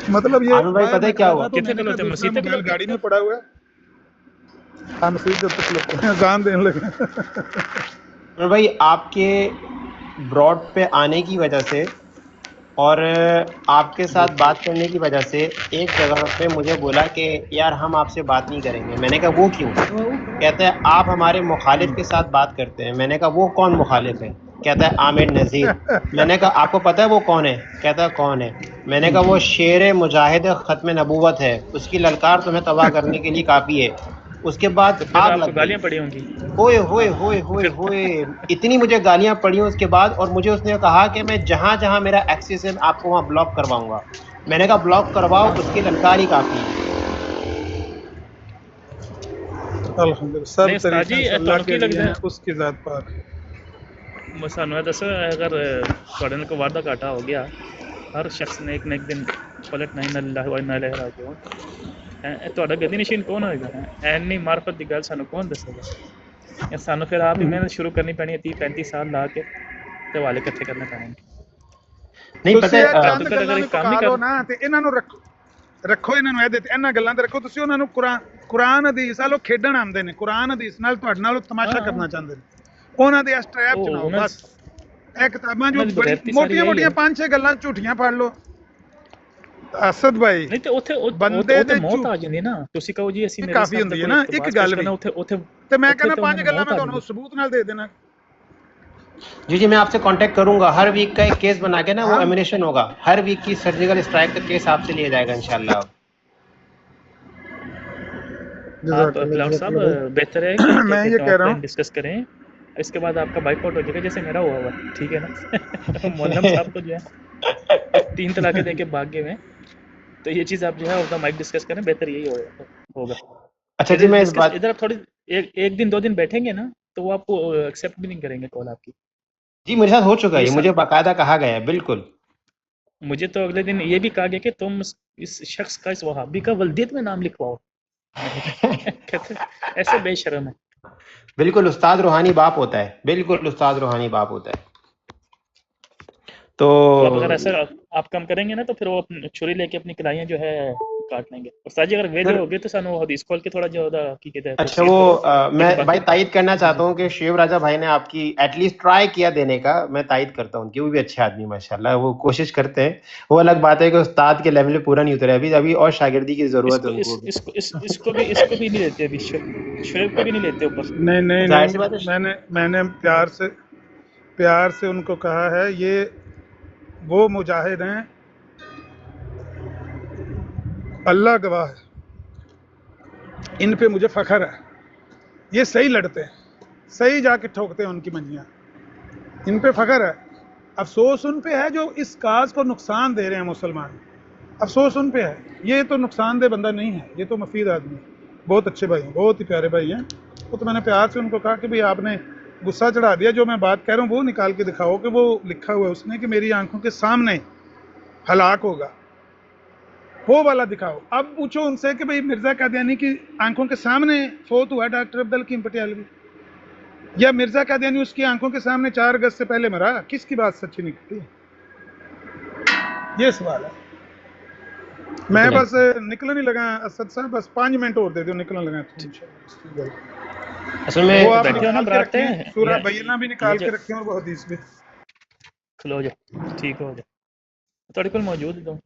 مطلب یہ عامر بھائی باہر پتہ ہے میں کیا کھڑا ہوا؟ تھا تو کتنے میں نے کہا کلو تھے دوسرا مسیح موبائل گاڑی میں پڑا ہوا ہے. ہاں مسیح جب تک لوگ اذان دینے لگے. عامر بھائی آپ کے براڈ پہ آنے کی وجہ سے اور آپ کے ساتھ بات کرنے کی وجہ سے ایک جگہ پہ مجھے بولا کہ یار ہم آپ سے بات نہیں کریں گے. میں نے کہا وہ کیوں؟ کہتا ہے آپ ہمارے مخالف کے ساتھ بات کرتے ہیں. میں نے کہا وہ کون مخالف ہے؟ کہتا ہے عامر نذیر. میں نے کہا آپ کو پتہ ہے وہ کون ہے؟ کہتا ہے کون ہے؟ میں نے کہا وہ شیر مجاہد ختم نبوت ہے, اس کی للکار تمہیں تباہ کرنے کے لیے کافی ہے. اس کے بعد تو پھر آگ آپ کو لگ گئی. گالیاں پڑی ہوں گی. ہوئے ہوئے ہوئے تو ہوئے پھر ہوئے اتنی مجھے گالیاں پڑی اس کے بعد, اور مجھے اس نے کہا کہ میں جہاں جہاں میرا ایکسس ہے آپ کو وہاں بلاک کرواؤں گا. میں نے کہا بلاک کرواؤ, اس کی للکار ہی کافی ہے. الحمدللہ سب نہیں استاد طریقے جی سے اللہ تھانوں کے کی لیے لگتا ہیں, اس کی ذات پاک ہے. ہے سانو یہ دسو اگر تھوڑے کو وعدہ گھاٹا ہو گیا, ہر شخص نے ایک نہ ایک دن پلٹنا, انا للہ و انا الیہ راجعون. تہاڈا گدی نشین کون ہوئے گا؟ اینی معرفت دی گل سانو کون دسے گا؟ یا سانو پھر آپ ہی محنت شروع کرنی پینی ہے, 30-35 سال لا کے تے والے کٹھے کرنے پینے ہیں. نہیں پتہ ਤੁਸੀਂ ਇਹ ہے گھر ਚੰਦ تو ਗੱਲਾਂ اگر ਵੀ ایک کام ਪਕਾ نہیں ਲਓ کر ਨਾ ਤੇ ਇਹਨਾਂ ਨੂੰ ਰੱਖੋ ਇਹਨਾਂ ਨੂੰ ਇਹਦੇ ਤੇ, ਇਹਨਾਂ ਗੱਲਾਂ ਤੇ ਰੱਖੋ. ਤੁਸੀਂ ਉਹਨਾਂ ਨੂੰ ਕੁਰਾਨ ਹਦੀਸ ਵਾਲੋ ਖੇਡਣ ਆਉਂਦੇ ਨੇ, ਕੁਰਾਨ ਹਦੀਸ ਨਾਲ ਤੁਹਾਡੇ ਨਾਲ ਉਹ ਤਮਾਸ਼ਾ ہاں ਕਰਨਾ ਚਾਹੁੰਦੇ ਨੇ, ਉਹਨਾਂ ਦੇ ਇਸ ਟ੍ਰੈਪ ਚ ਨਾ ਆਓ وہ ਬਸ. ਇਹ ਕਿਤਾਬਾਂ ਜੋ انہوں کی ਬੜੀ بغیرتی ساری ਮੋਟੀਆਂ یہی ہے ਮੋਟੀਆਂ نا. 5-6 ਗੱਲਾਂ ਝੂਠੀਆਂ ਪੜ ਲਓ. ਅਸਦ ਭਾਈ نہیں تو ਬੰਦੇ اوتے ਦੇ موت ਝੂਠ آ جاندی ہے نا. تسی کہو جی اسی میرے ਕਾਫੀ صاحب دے ਹੁੰਦੀ ਹੈ کوئی ਨਾ ਇੱਕ اقتباس پیش ਗੱਲ کرنا, ਵੀ. اوتے ਤੇ ਮੈਂ اوتے ਕਹਿੰਦਾ تو انہوں 5 نے ਗੱਲਾਂ موت ਮੈਂ آ ਤੁਹਾਨੂੰ جاندی. ਸਬੂਤ ਨਾਲ ਦੇ ਦੇਣਾ. جی جی میں آپ سے کانٹیکٹ کروں گا. ہر ویک کا ایک کیس بنا کے نا, وہ ہاں ایمینیشن ہوگا. ہر ویک کی سرجیکل اسٹرائک کا کیس آپ سے لیا جائے گا انشاءاللہ. آپ جزاک اللہ کلاؤڈ جزاک صاحب اللہ بہتر ہے بھائی. کہ میں یہ کہتے ہیں کہہ آف رہا لائن ہوں ڈسکس کریں, اس کے بعد آپ کا بائک آؤٹ ہو جائے گا جیسے میرا ہوا ہوا ہے. ٹھیک ہے نا. مولم صاحب کو جو ہے وہ 3 طلاقیں دے کے بھاگ گئے ہوئے ہیں. تو یہ چیز آپ جو ہے آف دا مائک ڈسکس کریں, بہتر یہی ہوگا. اچھا جی ادھر میں اس ڈسکس بات, ادھر آپ تھوڑی ایک دن 2 دن بیٹھیں گے نا تو وہ آپ کو ایکسیپٹ بھی نہیں کریں گے کال آپ کی. جی میرے ساتھ ہو چکا ہے, یہ یہ مجھے باقاعدہ کہا گیا ہے. بالکل مجھے تو اگلے دن یہ بھی کہا گیا کہ تم اس شخص کا, اس وہابی کا ولدیت میں نام لکھواؤ. میں نے کہتے ایسے بے شرم ہے. بالکل استاد روحانی باپ ہوتا ہے. بالکل استاد روحانی باپ ہوتا ہے. تو تو اب اگر ایسا آپ کام کریں گے نا تو پھر وہ چھری لے کے اپنی کلائیاں جو ہے کاٹ لیں گے. استاد جی اگر ویلے پھر ہو گئے تو سانو حدیث کھول کے تھوڑا جو کی کہتے ہیں اچھا تفسیر وہ کرو. میں لیکن باقی بھائی تائید کرنا جی چاہتا جی ہوں کہ شیو راجہ بھائی نے آپ کی ایٹ لیسٹ ٹرائی کیا دینے کا. میں تائید کرتا ہوں کہ وہ بھی اچھے آدمی ماشاء اللہ, وہ کوشش کرتے ہیں. وہ الگ بات ہے کہ استاد کے لیول پہ پورا نہیں اترے ابھی, ابھی اور شاگردی کی ضرورت ہے ان کو. اس کو بھی نہیں لیتے ابھی, شعیب کو بھی نہیں لیتے اوپر. نہیں نہیں ظاہر نہیں, سی بات ہے. میں نے پیار سے ان کو کہا ہے یہ وہ مجاہد ہیں, اللہ گواہ ہے, ان پہ مجھے فخر ہے. یہ صحیح لڑتے ہیں, صحیح جا کے ٹھوکتے ہیں ان کی منجیاں, ان پہ فخر ہے. افسوس ان پہ ہے جو اس کاز کو نقصان دے رہے ہیں مسلمان. افسوس ان پہ ہے. یہ تو نقصان دہ بندہ نہیں ہے, یہ تو مفید آدمی ہے. بہت اچھے بھائی ہیں, بہت ہی پیارے بھائی ہیں. وہ تو میں نے پیار سے ان کو کہا کہ بھئی آپ نے غصہ چڑھا دیا, جو میں بات کہہ رہا ہوں وہ نکال کے دکھاؤ کہ وہ لکھا ہوا ہے اس نے کہ میری آنکھوں کے سامنے ہلاک ہوگا, وہ والا دکھاؤ. اب پوچھو ان سے کہ بھئی مرزا قادیانی کی آنکھوں کے سامنے فوت ہوا ڈاکٹر عبدالحکیم پٹیالوی, یا مرزا قادیانی اس کی آنکھوں کے سامنے 4 اگست سے پہلے مرا؟ کس کی بات سچی نکلتی ہے؟ یہ سوال ہے. میں بس نکلنے ہی لگا اسد صاحب, بس 5 منٹ اور دے دو, نکلنے لگا تو انشاءاللہ. اصل میں وہ آپ بیٹھے ہو نا نکال کے براتے رکھیں, سورہ یا بینہ بھی یہ نکال جو کے رکھیں اور وہ حدیث بھی. کھلو جاؤ ٹھیک ہو جائے تھوڑے کول موجود دو.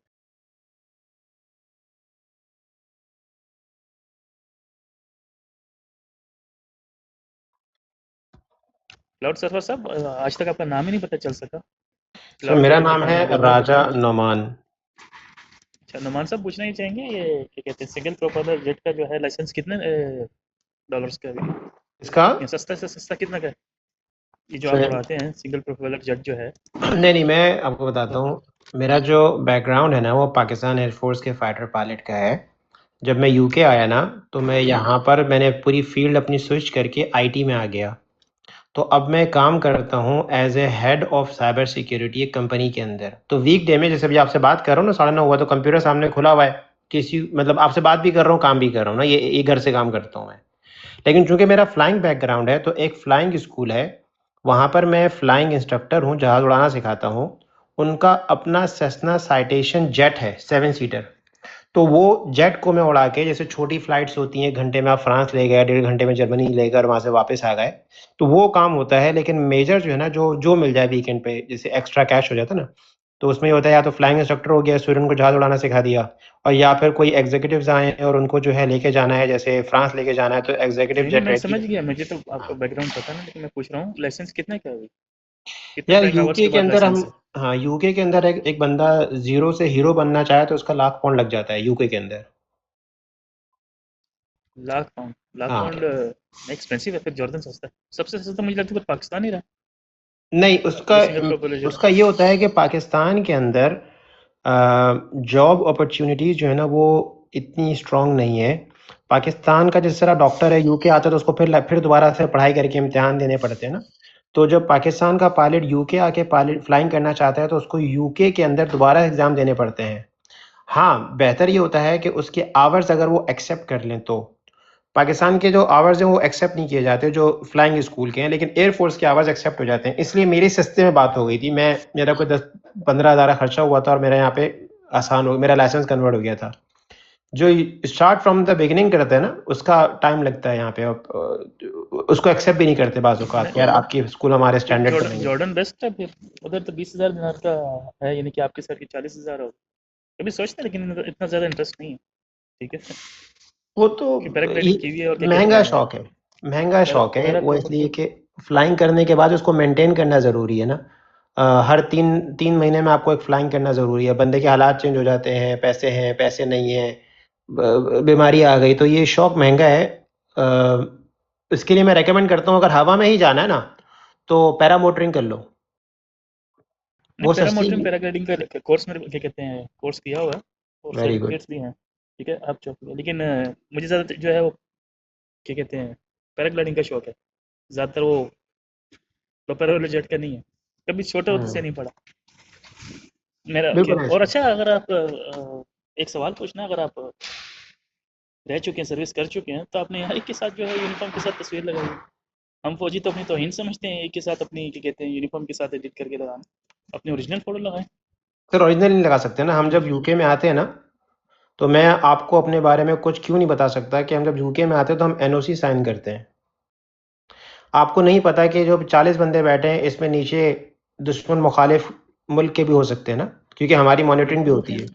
کلاؤڈ سرفر صاحب آج تک آپ کا نام ہی نہیں پتہ چل سکا. سر کلاؤڈ میرا سرفر نام کا ہے نام. راجا نعمان. اچھا نعمان صاحب پوچھنا ہی چاہیں گے یہ کیا کہتے ہیں سنگل پروپیلر جیٹ کا جو ہے لائسنس کتنے ڈالرز کا ہے اس کا یا سستا سے سستا کتنا کا ہے یہ جو آپ سر اڑاتے ہیں سنگل پروپیلر جیٹ جو ہے؟ نہیں میں آپ کو بتاتا ہوں. میرا جو بیک گراؤنڈ ہے نا وہ پاکستان ایئر فورس کے فائٹر پائلٹ کا ہے. جب میں یو کے آیا نا تو میں یہاں پر میں نے پوری فیلڈ اپنی سوئچ کر کے آئی ٹی میں آ گیا. تو اب میں کام کرتا ہوں as a head of cyber security ایک کمپنی کے اندر. تو ویک ڈے میں جیسے ابھی آپ سے بات کر رہا ہوں نا 9:30 ہوا تو کمپیوٹر سامنے کھلا ہوا ہے. کسی مطلب آپ سے بات بھی کر رہا ہوں کام بھی کر رہا ہوں نا یہ گھر سے کام کرتا ہوں میں. لیکن چونکہ میرا فلائنگ بیک گراؤنڈ ہے تو ایک فلائنگ اسکول ہے وہاں پر میں فلائنگ انسٹرکٹر ہوں جہاز اڑانا سکھاتا ہوں. ان کا اپنا سیسنا سائٹیشن جیٹ ہے 7 سیٹر. تو وہ جیٹ کو میں اڑا کے جیسے چھوٹی فلائٹس ہوتی ہیں گھنٹے میں آپ فرانس لے گئے 1.5 گھنٹے میں جرمنی لے کر وہاں سے واپس آ گئے تو وہ کام ہوتا ہے. لیکن میجر جو ہے نا جو مل جائے ویکینڈ پہ جیسے ایکسٹرا کیش ہو جاتا ہے نا تو اس میں یہ ہوتا ہے یا تو فلائنگ انسٹرکٹر ہو گیا اسٹوڈنٹ کو جہاز اڑانا سکھا دیا اور یا پھر کوئی ایگزیکٹوز آئے ہیں اور ان کو جو ہے لے کے جانا ہے جیسے فرانس لے کے جانا ہے تو ایگزیکٹو نہیں جیٹ میں رہتی سمجھ ہے. گیا مجھے تو آپ کا بیک گراؤنڈ پتہ نہیں لیکن میں پوچھ رہا ہوں لائسنس کتنے کا ہے ابھی کتنے یار فلائنگ یو آورس کے کے کے بعد اندر ہم لائسنس ہے؟ ہاں یو کے اندر ایک بندہ زیرو سے ہیرو بننا چاہے تو اس کا £1,00,000 لگ جاتا ہے یو کے اندر. لاکھ ہاں پاؤنڈ ایکسپینسو ہے پھر جارڈن سستا ہے سب سے سستا مجھے لگتا ہے پاکستان ہی رہا نہیں جو سنگل پروپیلر جیٹ. اس کا یہ ہوتا ہے کہ پاکستان کے اندر جاب اپرچونیٹیز جو ہے نا وہ اتنی اسٹرانگ نہیں ہے. پاکستان کا جس طرح ڈاکٹر ہے یو کے آتا ہے تو اس کو پھر دوبارہ سے پڑھائی کر کے امتحان دینے پڑتے ہیں نا. تو جب پاکستان کا پائلٹ یو کے آ کے فلائنگ کرنا چاہتا ہے تو اس کو یو کے اندر دوبارہ ایگزام دینے پڑتے ہیں. ہاں بہتر یہ ہوتا ہے کہ اس کے آورز اگر وہ ایکسیپٹ کر لیں تو پاکستان کے جو آورز ہیں وہ ایکسیپٹ نہیں کیے جاتے جو فلائنگ اسکول کے ہیں لیکن ایئر فورس کے آورز ایکسیپٹ ہو جاتے ہیں. اس لیے میری سستے میں بات ہو گئی تھی میرا کوئی 10-15 ہزار خرچہ ہوا تھا اور میرا یہاں پہ آسان ہو میرا لائسنس کنورٹ ہو گیا تھا. جو اسٹارٹ فرام دا بگننگ کرتے ہیں نا اس کا ٹائم لگتا ہے یہاں پہ اس کو ایکسیپٹ بھی نہیں کرتے بعض اوقات یار آپ کی اسکول ہمارے اسٹینڈرڈ پہ نہیں ہے. جارڈن بیسٹ ہے پھر ادھر تو 20,000 دینار کا ہے یعنی کہ آپ کے سر کی 40,000 ہو کبھی سوچتے لیکن اتنا زیادہ انٹرسٹ نہیں ہے. ٹھیک ہے وہ تو کہ پیراگلائڈنگ کی ہوئی ہے اور کیا کہتے مہنگا ہیں شوق ہے مہنگا شوق ہے میرا وہ تو اس لیے کہ فلائنگ کرنے کے بعد اس کو مینٹین کرنا ضروری ہے نا. ہر تین مہینے میں آپ کو ایک فلائنگ کرنا ضروری ہے. بندے کے حالات چینج ہو جاتے ہیں پیسے نہیں ہیں بیماری آ گئی تو یہ شوق مہنگا ہے. اس کے لیے میں ریکمینڈ کرتا ہوں اگر ہوا میں ہی جانا ہے نا تو پیرا موٹرنگ کر لو وہ نہیں پیرا سستی موٹرنگ پیراگلائڈنگ کا کورس میں کیا کہتے ہیں کورس کیا ہوا ہے اور ویری گڈ. سرٹیفکیٹس بھی ہیں. ٹھیک ہے آپ چوک لیکن مجھے زیادہ جو ہے وہ کیا کہتے ہیں پیراگلائڈنگ کا شوق ہے زیادہ تر وہ پروپیلر جیٹ کا نہیں ہے کبھی چھوٹے ہوتے سے نہیں پڑا میرا. بالکل اور ایسے اچھا اگر آپ ایک سوال پوچھنا اگر آپ رہ چکے ہیں سروس کر چکے ہیں تو آپ نے ایک کے ساتھ جو ہے یونیفارم کے ساتھ تصویر لگائی. ہم فوجی تو اپنی توہین سمجھتے ہیں ایک کے ساتھ اپنی کیا کہتے ہیں یونیفارم کے ساتھ ایڈٹ کر کے لگانا اپنے اوریجنل فوٹو لگائیں. سر اوریجنل نہیں لگا سکتے نا. ہم جب یو کے میں آتے ہیں نا تو میں آپ کو اپنے بارے میں کچھ کیوں نہیں بتا سکتا کہ ہم جب یو کے میں آتے ہیں تو ہم این او سی سائن کرتے ہیں. آپ کو نہیں پتا کہ جو 40 بندے بیٹھے ہیں اس میں نیچے دشمن مخالف ملک کے بھی ہو سکتے ہیں نا کیونکہ ہماری مانیٹرنگ بھی ہوتی ہے.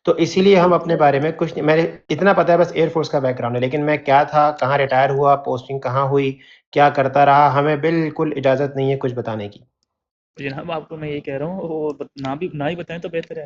تو اسی لیے ہم اپنے بارے میں کچھ نہیں میں نے اتنا پتا ہے بس ایئر فورس کا بیک گراؤنڈ ہے لیکن میں کیا تھا کہاں ریٹائر ہوا پوسٹنگ کہاں ہوئی کیا کرتا رہا ہمیں بالکل اجازت نہیں ہے کچھ بتانے کی. جناب آپ کو میں یہ کہہ رہا ہوں وہ نہ ہی بتائیں تو بہتر ہے.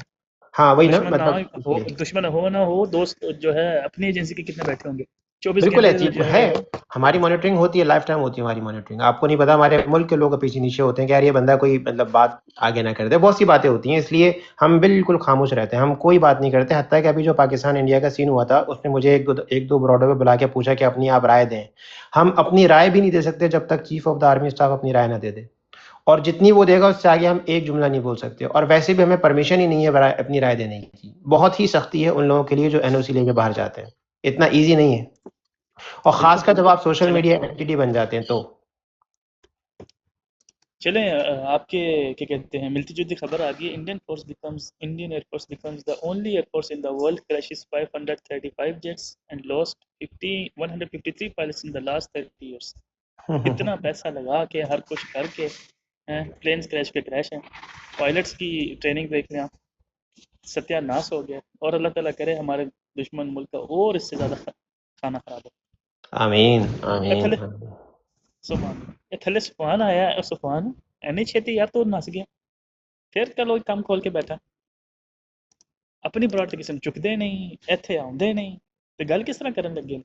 ہاں وہی نا دشمن نہ ہو مطلب دشمن ہو نہ ہو دوست جو ہے اپنی ایجنسی کے کتنے بیٹھے ہوں گے 24 بالکل گھنٹے جو ہے. ہے. ہماری مانیٹرنگ ہوتی ہے لائف ٹائم ہوتی ہے ہماری مانیٹرنگ. آپ کو نہیں پتا ہمارے ملک کے لوگ پیچھے نیچے ہوتے ہیں کہ یار یہ بندہ کوئی مطلب بات آگے نہ کر دے. بہت سی باتیں ہوتی ہیں اس لیے ہم بالکل خاموش رہتے ہیں ہم کوئی بات نہیں کرتے. حتیٰ کہ ابھی جو پاکستان انڈیا کا سین ہوا تھا اس میں مجھے ایک دو براڈر پہ بلا کے پوچھا کہ اپنی آپ رائے دیں. ہم اپنی رائے بھی نہیں دے سکتے جب تک chief of the army staff اپنی رائے نہ دے دے اور جتنی وہ دے گا اس سے آگے ہم ایک جملہ نہیں بول سکتے. اور ویسے بھی ہمیں پرمیشن ہی نہیں ہے اپنی رائے دینے کی. بہت ہی سختی ہے ان لوگوں کے لیے جو این او سی لے کے باہر جاتے ہیں. اتنا ایزی نہیں ہے اور خاص کر جب آپ سوشل چلیں میڈیا ایکٹیویٹی بن جاتے ہیں تو چلیں آپ کے کیا کہتے ہیں ملتی جلتی خبر آ گئی Indian air force becomes the only air force in the world crashes 535 jets and lost 153 pilots in the last 30 years. اتنا پیسہ لگا کے ہر کچھ کر کے پلینس کریش پہ کریش ہیں. پائلٹس کی ٹریننگ دیکھ لیں آپ ستیہ ناس ہو گیا اور اللہ تعالیٰ کرے ہمارے دشمن ملک کا اور اس سے زیادہ کھانا خراب ہو. آمین آمین. تھلے ਸੁਭਾਨ ਇਹ ਥੱਲੇ ਸੁਭਾਨ ਆਇਆ, ਉਹ ਸੁਭਾਨ ਐਨੀ ਛੇਤੀ ਯਾਰ ਤੂੰ ਨਸ ਗਿਆ। ਫਿਰ ਚਲੋ ਇੱਕ ਕੰਮ ਖੋਲ ਕੇ ਬੈਠਾ, ਆਪਣੀ ਬਰਾਤ ਕਿਸੇ ਨੂੰ ਚੁੱਕਦੇ ਨਹੀਂ, ਇੱਥੇ ਆਉਂਦੇ ਨਹੀਂ, ਤੇ ਗੱਲ ਕਿਸ ਤਰ੍ਹਾਂ ਕਰਨ ਲੱਗੇ ਨੇ।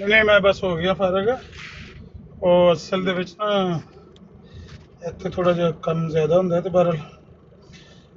ਨਹੀਂ ਮੈਂ ਬਸ ਹੋ ਗਿਆ ਫਾਰਗ। ਉਹ ਅਸਲ ਦੇ ਵਿੱਚ ਨਾ ਇੱਥੇ ਥੋੜਾ ਜਿਹਾ ਕੰਮ ਜ਼ਿਆਦਾ ਹੁੰਦਾ ਹੈ ਤੇ ਬਹਰਹਾਲ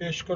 ਪੇਸ਼ ਕਰੋ।